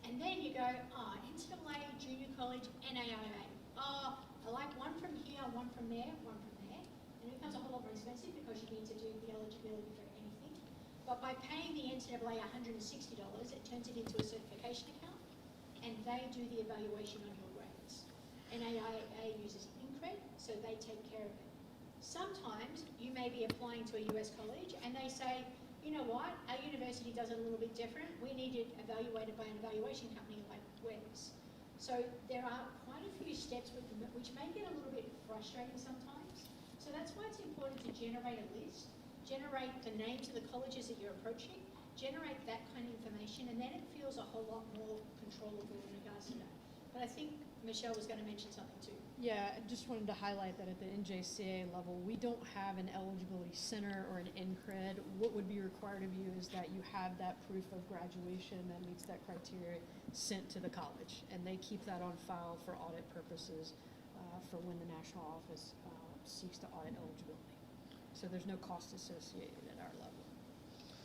And then you go, NCAA, junior college, NAIA. I like one from here, one from there, one from there. And it becomes a whole lot more expensive because you need to do the eligibility for anything. But by paying the NCAA $160, it turns it into a certification account, and they do the evaluation on your grades. NAIA uses Incred, so they take care of it. Sometimes you may be applying to a US college, and they say, you know what, our university does it a little bit different. We need it evaluated by an evaluation company like WES. So there are quite a few steps with them, which may get a little bit frustrating sometimes. So that's why it's important to generate a list, generate the names of the colleges that you're approaching, generate that kind of information, and then it feels a whole lot more controllable in regards to that. But I think Michelle was going to mention something too. Yeah, I just wanted to highlight that at the NJCAA level, we don't have an eligibility center or an NCRED. What would be required of you is that you have that proof of graduation that meets that criteria sent to the college, and they keep that on file for audit purposes for when the national office seeks to audit eligibility. So there's no cost associated at our level.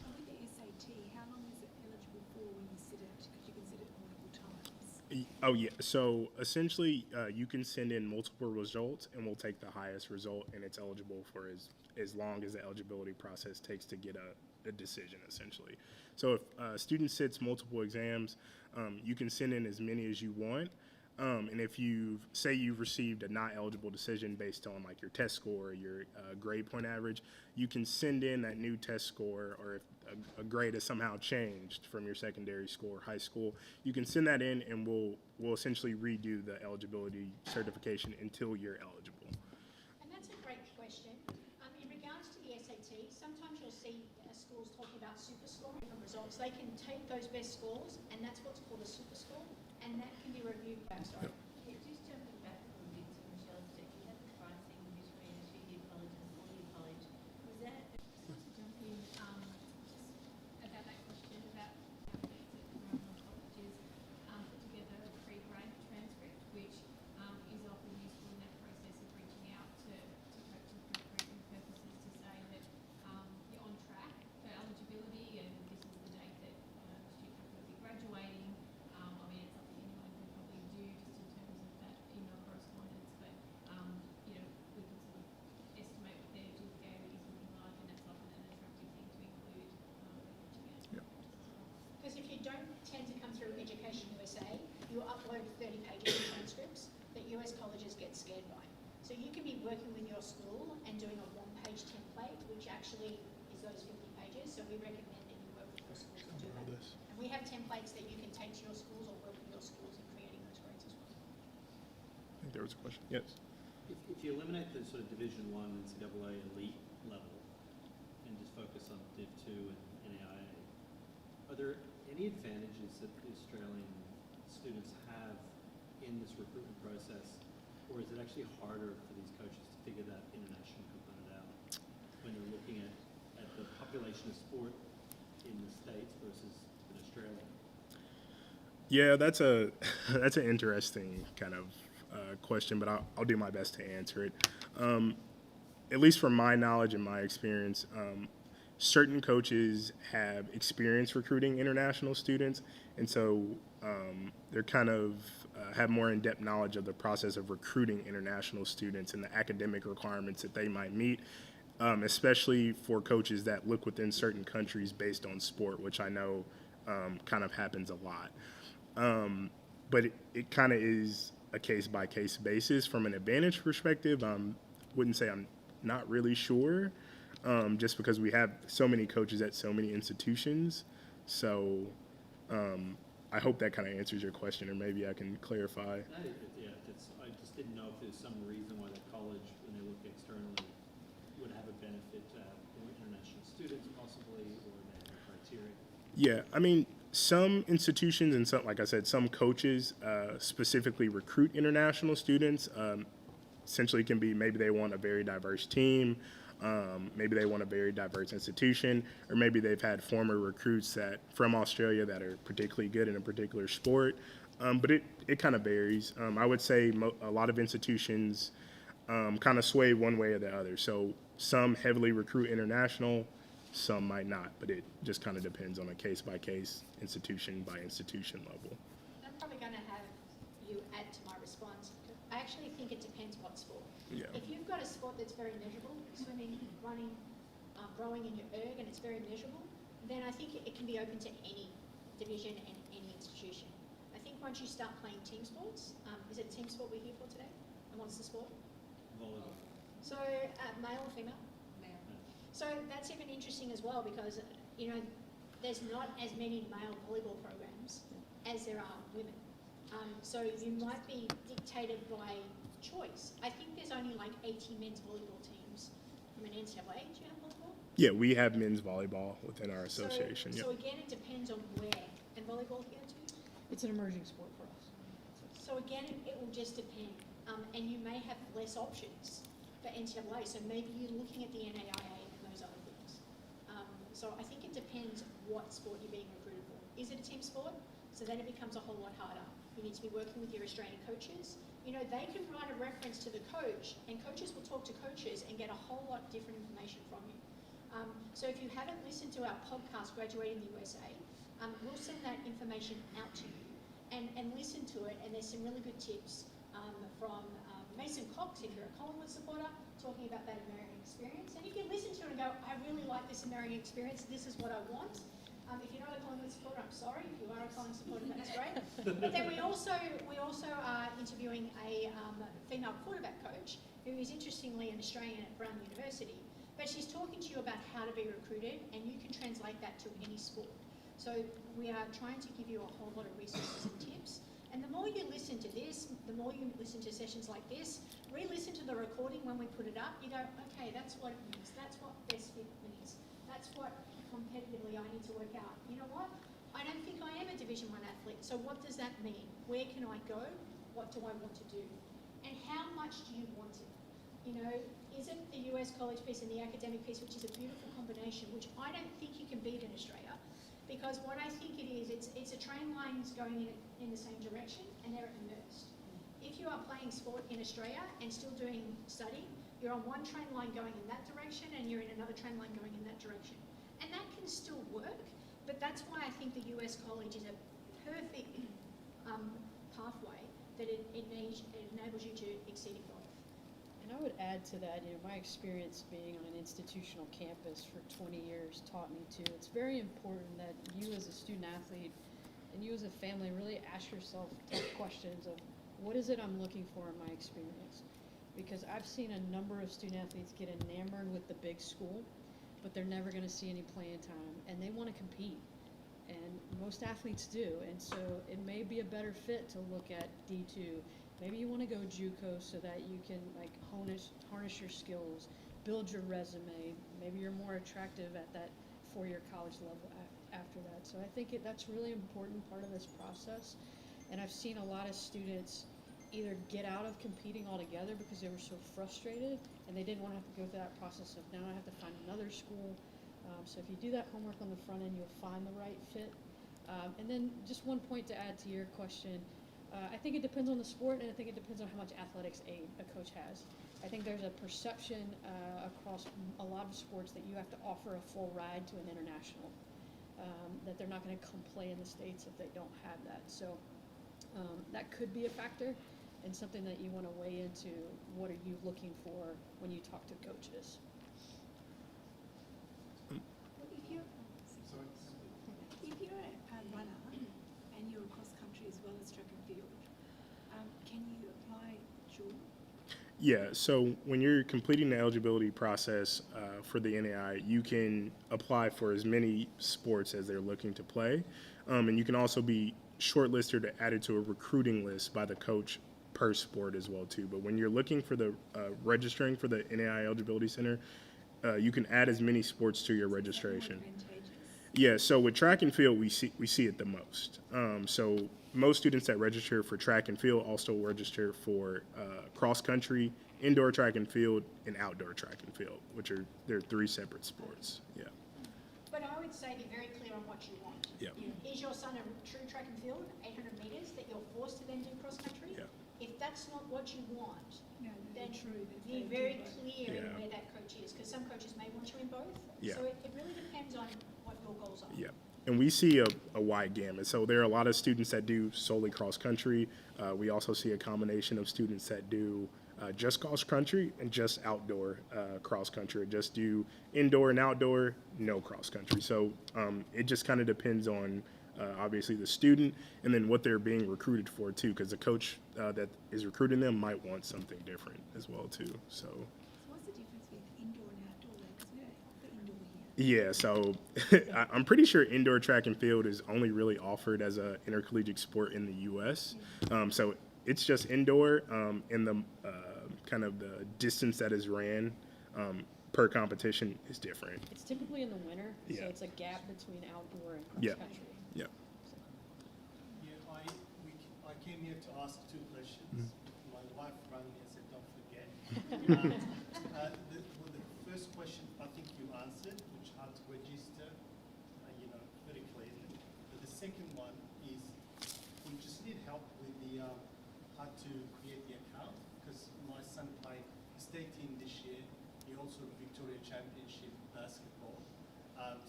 And with the SAT, how long is it eligible for when you sit it? Because you can sit it multiple times. Oh yeah. So essentially, you can send in multiple results, and we'll take the highest result, and it's eligible for as long as the eligibility process takes to get a decision. Essentially, so if a student sits multiple exams, you can send in as many as you want. And if you've received a not eligible decision based on like your test score or your grade point average, you can send in that new test score, or if a grade has somehow changed from your secondary school or high school, you can send that in, and we'll essentially redo the eligibility certification until you're eligible. And that's a great question. In regards to the SAT, sometimes you'll see schools talking about super scoring from results. They can take those best scores, and that's what's called a super score, and that can be reviewed by Yeah, just jumping back a little bit to Michelle's deck, you had the pricing between a 2-year college and a 4-year college. Was that To jump in, just about that question about how promotional colleges put together a pre-grade transcript, which is often useful in that process of reaching out to coaches for recruitment purposes to say that you're on track for eligibility and this is the date that the student will be graduating. I mean, it's something anyone can probably do just in terms of that email correspondence, but you know, we can sort of estimate what their GPA is looking like, and that's often an attractive thing to include when reaching out. Because if you don't tend to come through Education USA, you upload 30 pages of transcripts that US colleges get scared by. So you can be working with your school and doing a one-page template, which actually is those 50 pages. So we recommend that you work with your schools to do that. And we have templates that you can take to your schools or work with your schools in creating those grades as well. I think there was a question. Yes. If you eliminate the sort of Division I NCAA elite level and just focus on Div 2 and NAIA, are there any advantages that the Australian students have in this recruitment process, or is it actually harder for these coaches to figure that international component out when they're looking at the population of sport in the States versus in Australia? Yeah, that's an interesting kind of question, but I'll do my best to answer it. At least from my knowledge and my experience, certain coaches have experience recruiting international students, and so they're kind of have more in-depth knowledge of the process of recruiting international students and the academic requirements that they might meet, especially for coaches that look within certain countries based on sport, which I know kind of happens a lot. But it kind of is a case-by-case basis. From an advantage perspective, wouldn't say I'm not really sure, just because we have so many coaches at so many institutions. So I hope that kind of answers your question, or maybe I can clarify. I just didn't know if there's some reason why the college, when they look externally, would have a benefit to have more international students possibly, or they have a criteria. Yeah, I mean, some institutions and some, like I said, some coaches specifically recruit international students. Essentially, it can be maybe they want a very diverse team, maybe they want a very diverse institution, or maybe they've had former recruits from Australia that are particularly good in a particular sport. But it kind of varies. I would say a lot of institutions kind of sway one way or the other. So some heavily recruit international, some might not, but it just kind of depends on a case-by-case, institution-by-institution level. I'm probably going to have you add to my response. I actually think it depends what sport. Yeah. If you've got a sport that's very measurable, swimming, running, rowing in your erg, and it's very measurable, then I think it can be open to any division and any institution. I think once you start playing team sports, is it team sport we're here for today? And what's the sport? Volleyball. So male or female? Male. So that's even interesting as well, because there's not as many male volleyball programs as there are women. So you might be dictated by choice. I think there's only like 80 men's volleyball teams from an NCAA. Do you have volleyball? Yeah, we have men's volleyball within our association. So again, it depends on where. And volleyball here too? It's an emerging sport for us. So again, it will just depend. And you may have less options for NCAA. So maybe you're looking at the NAIA and those other things. So I think it depends what sport you're being recruited for. Is it a team sport? So then it becomes a whole lot harder. You need to be working with your Australian coaches. They can write a reference to the coach, and coaches will talk to coaches and get a whole lot different information from you. So if you haven't listened to our podcast, Graduating the USA, we'll send that information out to you and listen to it. And there's some really good tips from Mason Cox, if you're a Collingwood supporter, talking about that American experience. And you can listen to it and go, I really like this American experience. This is what I want. If you're not a Collingwood supporter, I'm sorry. If you are a Collingwood supporter, that's great. But then we also are interviewing a female quarterback coach who is interestingly an Australian at Brown University. But she's talking to you about how to be recruited, and you can translate that to any sport. So we are trying to give you a whole lot of resources and tips. And the more you listen to this, the more you listen to sessions like this, re-listen to the recording when we put it up, you go, okay, that's what it means. That's what best fit means. That's what competitively I need to work out. You know what? I don't think I am a Division 1 athlete. So what does that mean? Where can I go? What do I want to do? And how much do you want it? Is it the US college piece and the academic piece, which is a beautiful combination, which I don't think you can beat in Australia, because what I think it is, it's a train lines going in the same direction, and they're immersed. If you are playing sport in Australia and still doing study, you're on one train line going in that direction, and you're in another train line going in that direction. And that can still work, but that's why I think the US college is a perfect pathway that it enables you to exceed in both. And I would add to that, my experience being on an institutional campus for 20 years taught me too. It's very important that you as a student athlete and you as a family really ask yourself tough questions of what is it I'm looking for in my experience? Because I've seen a number of student athletes get enamored with the big school, but they're never going to see any playing time, and they want to compete. And most athletes do, and so it may be a better fit to look at D2. Maybe you want to go JUCO so that you can harness your skills, build your resume. Maybe you're more attractive at that 4-year college level after that. So I think that's really important part of this process. And I've seen a lot of students either get out of competing altogether because they were so frustrated and they didn't want to have to go through that process of now I have to find another school. So if you do that homework on the front end, you'll find the right fit. And then just one point to add to your question. I think it depends on the sport, and I think it depends on how much athletics aid a coach has. I think there's a perception across a lot of sports that you have to offer a full ride to an international, that they're not going to come play in the States if they don't have that. So that could be a factor and something that you want to weigh into. What are you looking for when you talk to coaches? If you're a runner and you're cross country as well as track and field, can you Yeah, so when you're completing the eligibility process for the NAIA, you can apply for as many sports as they're looking to play. And you can also be shortlisted or added to a recruiting list by the coach per sport as well too. But when you're looking for the registering for the NAIA Eligibility Center, you can add as many sports to your registration. Advantageous. Yeah, so with track and field, we see it the most. So most students that register for track and field also register for cross country, indoor track and field, and outdoor track and field, they're three separate sports. Yeah. But I would say be very clear on what you want. Yeah. Is your son a true track and field, 800 metres, that you're forced to then do cross country? Yeah. If that's not what you want, No, then they're true. That be they do very both. clear in Yeah. where that coach is, because some coaches may want you in both. Yeah. So it really depends on what your goals are. Yeah, and we see a wide gamut. So there are a lot of students that do solely cross country. We also see a combination of students that do just cross country and just outdoor cross country, or just do indoor and outdoor, no cross country. So it just kind of depends on obviously the student and then what they're being recruited for too, because the coach that is recruiting them might want something different as well too. So. So what's the difference with indoor and outdoor then? 'Cause we don't offer indoor here. Yeah, so I'm pretty sure indoor track and field is only really offered as a intercollegiate sport in the U.S. So it's just indoor, and the kind of the distance that is ran per competition is different. It's typically in the winter, Yeah. so it's a gap between outdoor and cross Yeah. country. Yeah. Yeah, I came here to ask two questions. My wife rang me and said, don't forget. The first question, I think you answered, which how to register, very clearly. But the second one is, we just need help with the, how to create the account, because my son played state team this year. He also Victoria Championship basketball.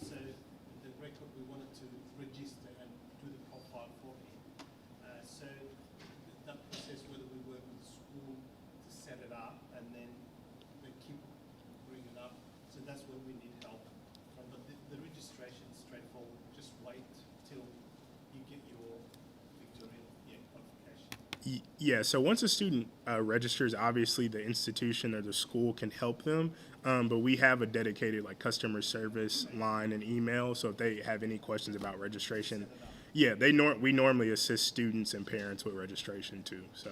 So the record, we wanted to register and do the profile for him. So that process, whether we work with the school to set it up and then they keep bringing it up. So that's where we need help from. But the registration is straightforward. Just wait till you get your Victoria qualification. Yeah, so once a student registers, obviously the institution or the school can help them, but we have a dedicated like customer service line and email. So if they have any questions about registration, yeah, we normally assist students and parents with registration too. So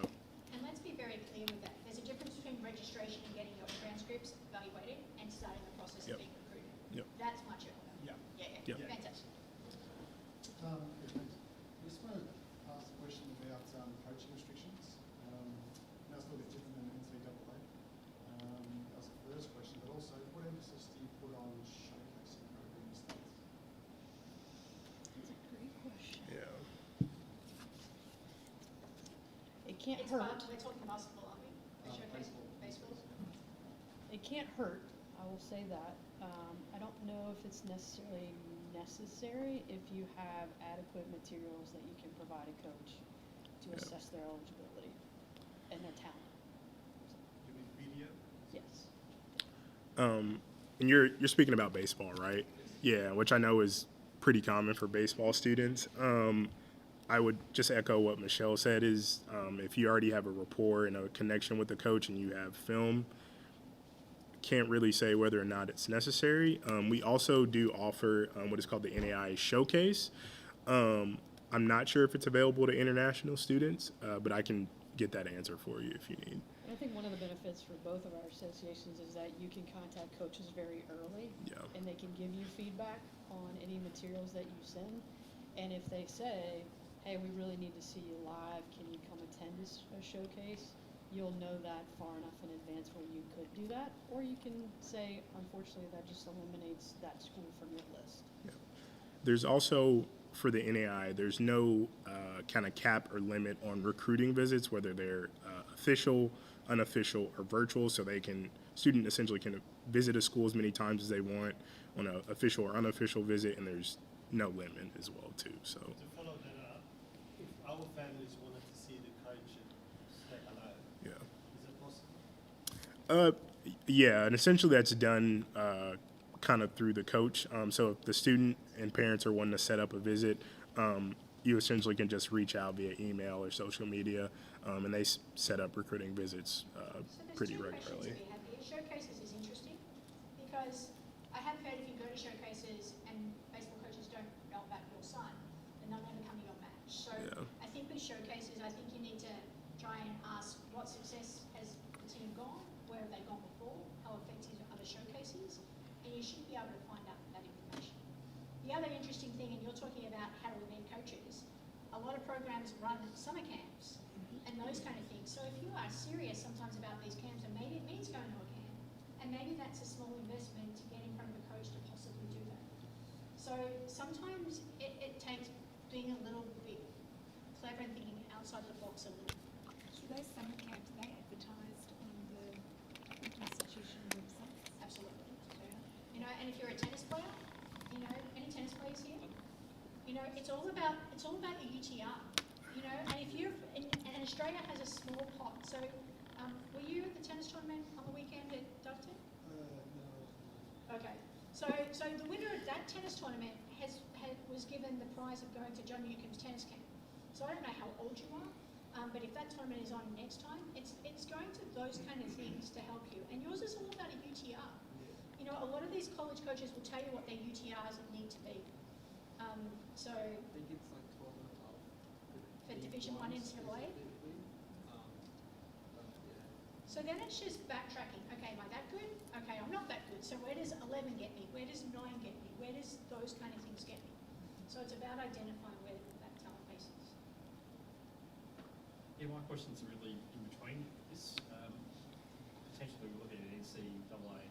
And let's be very clear with that. There's a difference between registration and getting your transcripts evaluated and starting the process Yep. of being recruited. Yep. That's much earlier. Yeah. Yeah. Yep. Fantastic. Yeah, thanks. I just want to ask a question about coaching restrictions. That's a little bit different than NCAA. That's the first question, but also what emphasis do you put on showcasing program states? That's a great question. yeah, It can't It's hurt. we're talking basketball, aren't we? We're showcasing baseball. It can't hurt, I will say that. I don't know if it's necessarily necessary if you have adequate materials that you can provide a coach to Yeah. assess their eligibility and their talent. You mean video? Yes. and you're speaking about baseball, right? Yeah, which I know is pretty common for baseball students. I would just echo what Michelle said is if you already have a rapport and a connection with the coach and you have film, can't really say whether or not it's necessary. We also do offer what is called the NAIA Showcase. I'm not sure if it's available to international students, but I can get that answer for you if you need. And I think one of the benefits for both of our associations is that you can contact coaches very early. Yeah. And they can give you feedback on any materials that you send. And if they say, hey, we really need to see you live, can you come attend a showcase? You'll know that far enough in advance where you could do that. Or you can say, unfortunately, that just eliminates that school from your list. There's also, for the NAI, there's no kind of cap or limit on recruiting visits, whether they're official, unofficial, or virtual. So student essentially can visit a school as many times as they want on an official or unofficial visit, and there's no limit as well too. So To follow that up, if our families wanted to see the coach and say hello, yeah. is it possible? Yeah, and essentially that's done kind of through the coach. So if the student and parents are wanting to set up a visit, you essentially can just reach out via email or social media, and they set up recruiting visits So there's pretty two regularly. questions that we have here. Showcases is interesting because I have heard if you go to showcases and baseball coaches don't know about your son, then they'll never come to your match. So Yeah. I think with showcases, I think you need to try and ask what success has the team gone, where have they gone before, how effective are the showcases, and you should be able to find out that information. The other interesting thing, and you're talking about how we need coaches, a lot of programs run summer camps and those kind of things. So if you are serious sometimes about these camps, and maybe it means going to a camp, and maybe that's a small investment to get in front of a coach to possibly do that. So sometimes it takes being a little bit clever and thinking outside the box a little. So those summer camps, are they advertised on the institution websites? Absolutely. You know, and if you're a tennis player, you know, any tennis players here, you know, it's all about the UTR. You know, and if you're and Australia has a small pot. So, were you at the tennis tournament on the weekend at Doveton? No. Okay. So the winner of that tennis tournament was given the prize of going to John Newcomb's tennis camp. So I don't know how old you are, but if that tournament is on next time, it's going to those kind of things to help you. And yours is all about a UTR. You know, a lot of these college coaches will tell you what their UTRs need to be. So I think it's like 12 and above. for Division 1 NCAA. So then it's just backtracking. Okay, am I that good? Okay, I'm not that good. So where does 11 get me? Where does 9 get me? Where does those kind of things get me? So it's about identifying where that talent base is. Yeah, my question's really in between this. Potentially we're looking at NCAA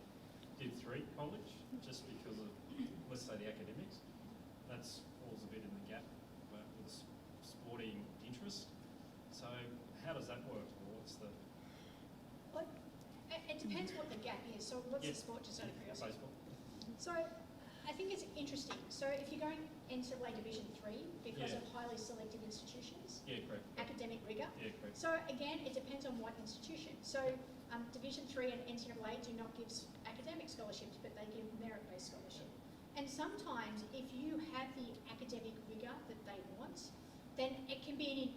Div 3 college, just because of, let's say, the academics. That falls a bit in the gap with sporting interest. So how does that work? Or what's the... Well, it depends what the gap is. So what's Yeah. the sport, just out of curiosity? Baseball. So I think it's interesting. So if you're going NCAA Division 3, because Yeah. of highly selective institutions, Yeah, correct. academic rigour. Yeah, correct. So again, it depends on what institution. So Division 3 and NCAA do not give academic scholarships, but they give merit-based scholarship. And sometimes, if you have the academic rigour that they want, then it can be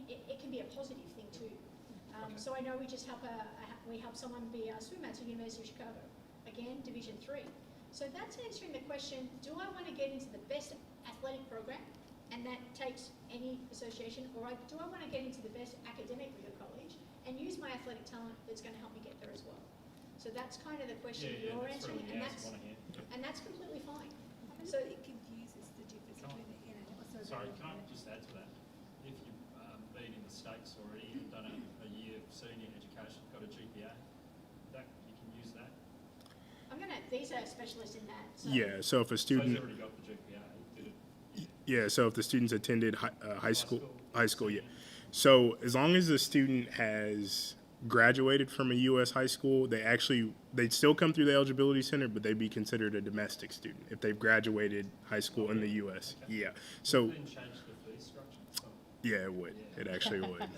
a positive thing too. Okay. So I know we just help someone be a swimmer at the University of Chicago, again Division 3. So that's answering the question: do I want to get into the best athletic program, and that takes any association, or do I want to get into the best academic rigour college and use my athletic talent that's going to help me get there as well? So that's kind of the question Yeah, you're that's answering, really the answer I want to hear. and that's completely fine. So So it confuses the difference Can I- between the NAIA. Sorry, can I just add to that? If you've been in the States already and done a year of senior education, got a GPA, that you can use that. these are specialists in that. So Yeah, so if a So he's student, already got the GPA, did it? yeah, so if the students attended high school, yeah. senior. So as long as the student has graduated from a U.S. high school, they'd still come through the eligibility center, but they'd be considered a domestic student if they've graduated high school in the U.S. Okay. Yeah. So Didn't change the fee structure. So yeah, it would. It actually would.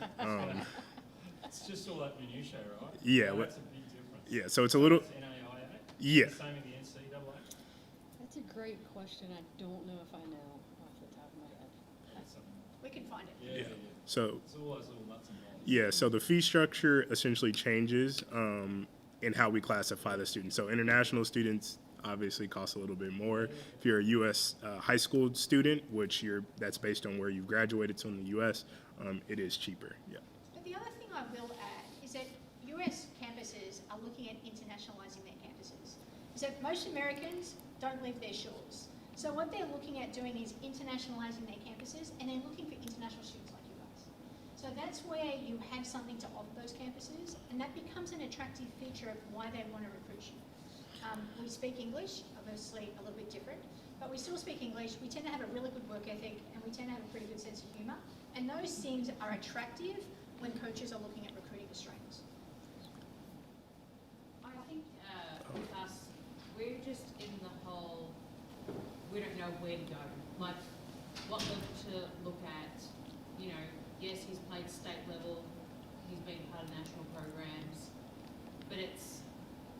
it's just all that minutiae, right? Yeah, So what- that's a big difference. Yeah. So it's a little. It's NAIA. Yeah. The same in the NCAA. That's a great question. I don't know if I know off the top of my head. That's something. we can find it. Yeah, yeah. So It's all those little nuts and bolts. yeah. So the fee structure essentially changes in how we classify the students. So international students obviously cost a little bit more. If you're a U.S. High school student, that's based on where you graduated, so in the U.S., it is cheaper. Yeah. But the other thing I will add is that US campuses are looking at internationalizing their campuses. So most Americans don't leave their shores. So what they're looking at doing is internationalizing their campuses, and they're looking for international students like you guys. So that's where you have something to offer those campuses, and that becomes an attractive feature of why they want to recruit you. We speak English, obviously a little bit different, but we still speak English. We tend to have a really good work ethic, and we tend to have a pretty good sense of humour. And those things are attractive when coaches are looking at recruiting Australians. I think with us, we're just in the whole, we don't know where to go. Like, what level to look at. You know, yes, he's played state level, he's been part of national programs, but it's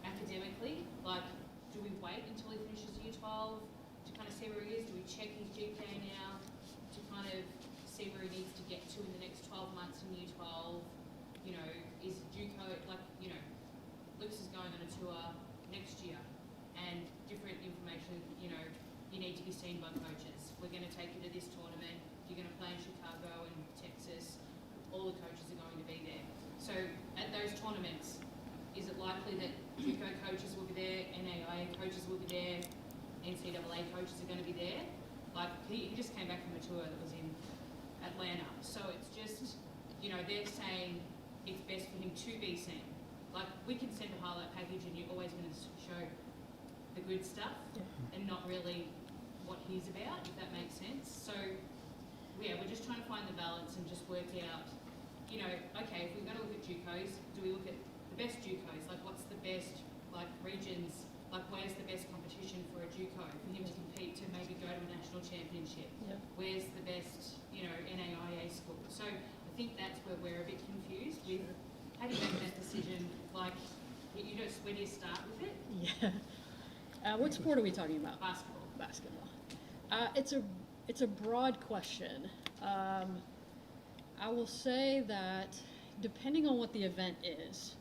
academically, like, do we wait until he finishes year 12 to kind of see where he is? Do we check his GPA now to kind of see tour next year, and different information, you know, you need to be seen by coaches. We're going to take you to this tournament. You're going to play in Chicago and Texas. All the coaches are going to be there. So at those tournaments, is it likely that JUCO coaches will be there, NAIA coaches will be there, NCAA coaches are going to be there? Like, he just came back from a tour that was in Atlanta. So it's just, you know, they're saying it's best for him to be seen. Like, we can send a highlight package and you're always going to show the good stuff and not really what he's about, if that makes sense. So, yeah, we're just trying to find the balance and just work out, you know, okay, if we're going to look at JUCOs, do we look at the best JUCOs? Like, what's the best, like, regions? Like, where's the best competition for a JUCO for him to compete to maybe go to a national championship? Yeah. Where's the best, you know, NAIA school? So I think that's where we're a bit confused with how do you make that decision? Like, you just, where do you start with it? Yeah. What sport are we talking about? Basketball. Basketball. It's a broad question. I will say that depending on what the event is,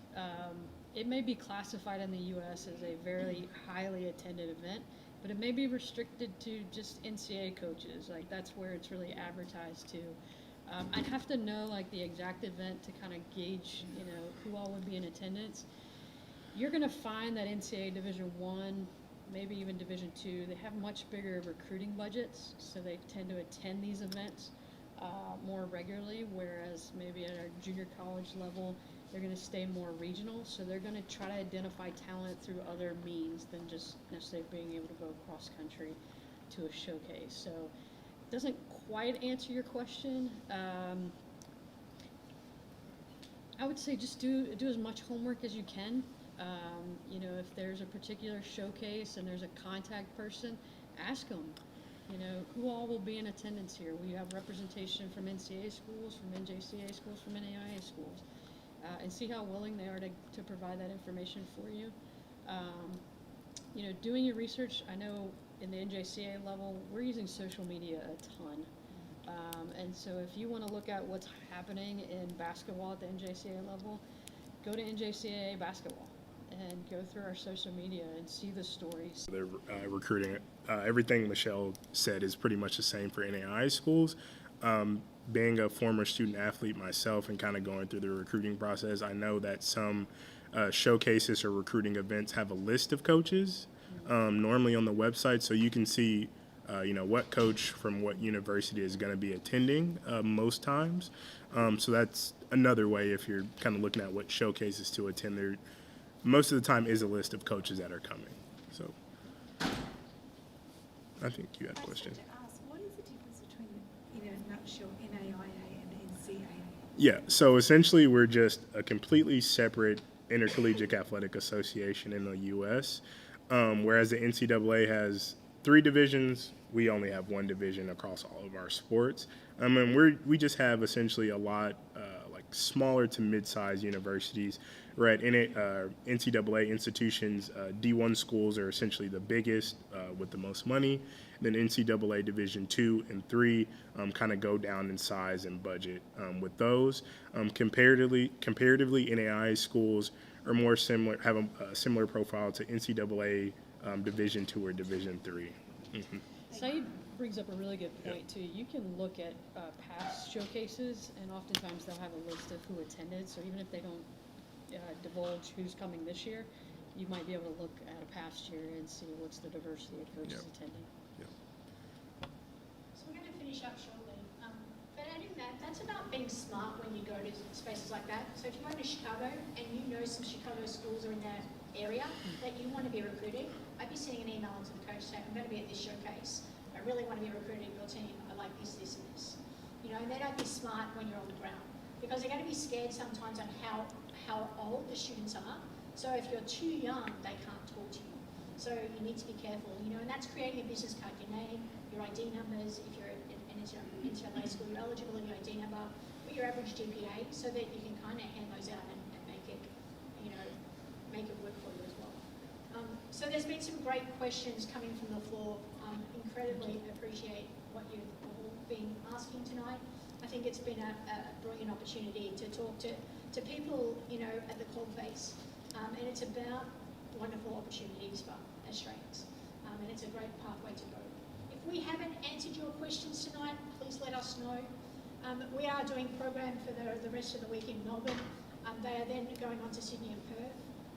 it may be classified in the U.S. as a very highly attended event, but it may be restricted to just NCAA coaches. Like, that's where it's really advertised to. I'd have to know, like, the exact event to kind of gauge, you know, who all would be in attendance. You're going to find that NCAA Division I, maybe even Division II, they have much bigger recruiting budgets, so they tend to attend these events more regularly, whereas maybe at our junior college level, they're going to stay more regional, so they're going to try to identify talent through other means than just necessarily being able to go cross country to a showcase. So it doesn't quite answer your question. I would say just do as much homework as you can. You know, if there's a particular showcase and there's a contact person, ask them, you know, who all will be in attendance here. We have representation from NCAA schools, from NJCAA schools, from NAIA schools, and see how willing they are to provide that information for you. You know, doing your research, I know in the NJCAA level, we're using social media a ton. And so if you want to look at what's happening in basketball at the NJCAA level, go to NJCAA basketball and go through our social media and see the stories. They're recruiting. Everything Michelle said is pretty much the same for NAIA schools. Being a former student athlete myself and kind of going through the recruiting process, I know that some showcases or recruiting events have a list of coaches normally on the website, so you can see you know, what coach from what university is going to be attending most times. So that's another way if you're kind of looking at what showcases to attend. There, most of the time is a list of coaches that are coming. So I think you had a question. I just wanted to ask, what is the difference between, in a nutshell, NAIA and NCAA? Yeah, so essentially we're just a completely separate intercollegiate athletic association in the U.S., whereas the NCAA has 3 divisions. We only have 1 division across all of our sports. And we just have essentially a lot like smaller to mid-sized universities. We're at NCAA institutions. D1 schools are essentially the biggest with the most money. Then NCAA Division II and III kind of go down in size and budget with those. Comparatively, NAIA schools are more similar, have a similar profile to NCAA Division II or Division III. Mm-hmm. Saeed brings up a really good point, too. You can look at past showcases, and oftentimes they'll have a list of who attended, so even if they don't divulge who's coming this year, you might be able to look at a past year and see what's the diversity of coaches attending. So we're going to finish up shortly. But adding that's about being smart when you go to spaces like that. So if you're going to Chicago and you know some Chicago schools are in that area that you want to be recruiting, I'd be sending an email to the coach saying, I'm going to be at this showcase. I really want to be recruiting your team. I like this, this, and this. You know, and they don't be smart when you're on the ground because they're going to be scared sometimes on how old the students are. So if you're too young, they can't talk to you. So you need to be careful, you know, and that's creating a business card, your name, your ID numbers, if you're in an NCAA school, your eligibility ID number, what your average GPA, so that you can kind of hand those out and make it, you know, make it work for you as well. So there's been some great questions coming from the floor. Incredibly appreciate what you've all been asking tonight. I think it's been a brilliant opportunity to talk to people, you know, at the coalface. And it's about wonderful opportunities for Australians. And it's a great pathway to go. If we haven't answered your questions tonight, please let us know. We are doing a program for the rest of the week in Melbourne. They are then going on to Sydney and Perth.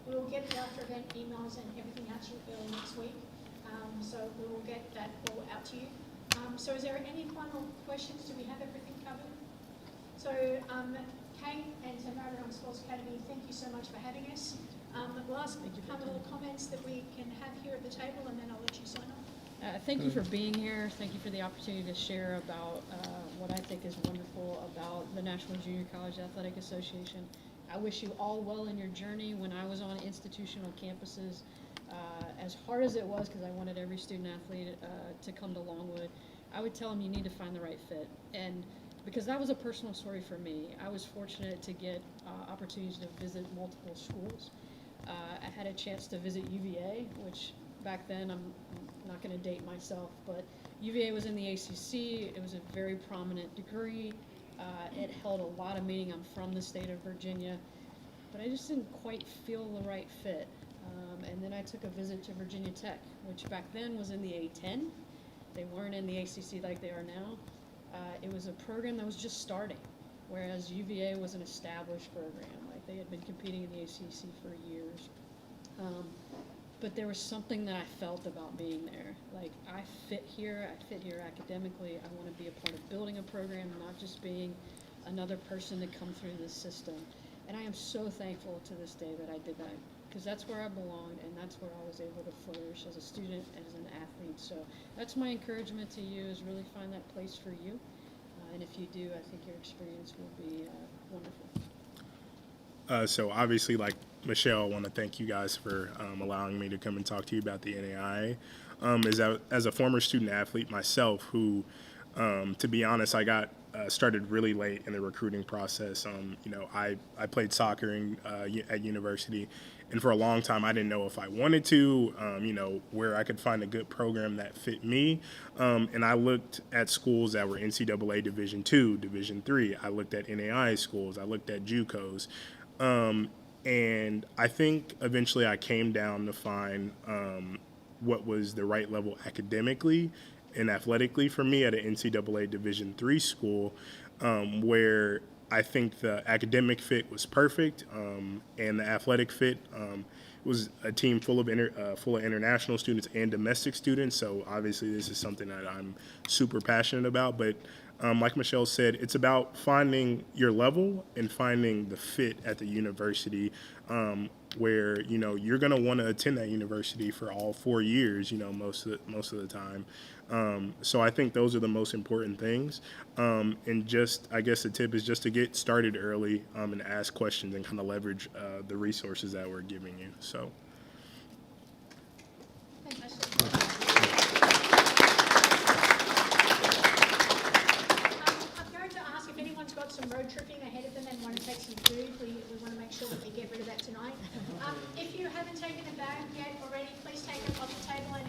We will get the after event emails and everything out to you early next week. So we will get that all out to you. So is there any final questions? Do we have everything covered? So Kate and Tamara on Sports Academy, thank you so much for having us. Last couple of comments that we can have here at the table, and then I'll let you sign off. Thank you for being here. Thank you for the opportunity to share about what I think is wonderful about the National Junior College Athletic Association. I wish you all well in your journey. When I was on institutional campuses, as hard as it was, because I wanted every student athlete to come to Longwood, I would tell them you need to find the right fit. And because that was a personal story for me, I was fortunate to get opportunities to visit multiple schools. I had a chance to visit UVA, which back then, I'm not going to date myself, but UVA was in the ACC. It was a very prominent degree. It held a lot of meaning. I'm from the state of Virginia, but I just didn't quite feel the right fit. And then I took a visit to Virginia Tech, which back then was in the A10. They weren't in the ACC like they are now. It was a program that was just starting, whereas UVA was an established program. Like they had been competing in the ACC for years. But there was something that I felt about being there. Like, I fit here academically. I want to be a part of building a program, not just being another person to come through this system. And I am so thankful to this day that I did that, because that's where I belonged, and that's where I was able to flourish as a student, as an athlete. So that's my encouragement to you, is really find that place for you. And if you do, I think your experience will be wonderful. So obviously, like Michelle, I want to thank you guys for allowing me to come and talk to you about the NAIA. As a former student athlete myself, who, to be honest, I got started really late in the recruiting process. I played soccer at university, and for a long time I didn't know if I wanted to, where I could find a good program that fit me. And I looked at schools that were NCAA Division II, Division III. I looked at NAIA schools. I looked at JUCOs. And I think eventually I came down to find what was the right level academically and athletically for me at an NCAA Division III school, where I think the academic fit was perfect, and the athletic fit was a team full of international students and domestic students. So obviously this is something that I'm super passionate about. But like Michelle said, it's about finding your level and finding the fit at the university, where you're going to want to attend that university for all 4 years, most of the time. So I think those are the most important things. And just, I guess the tip is just to get started early, and ask questions and kind of leverage the resources that we're giving you. So. Some road tripping ahead of them and want to take some food, we want to make sure that we get rid of that tonight. If you haven't taken a bag yet already, please take it off the table, and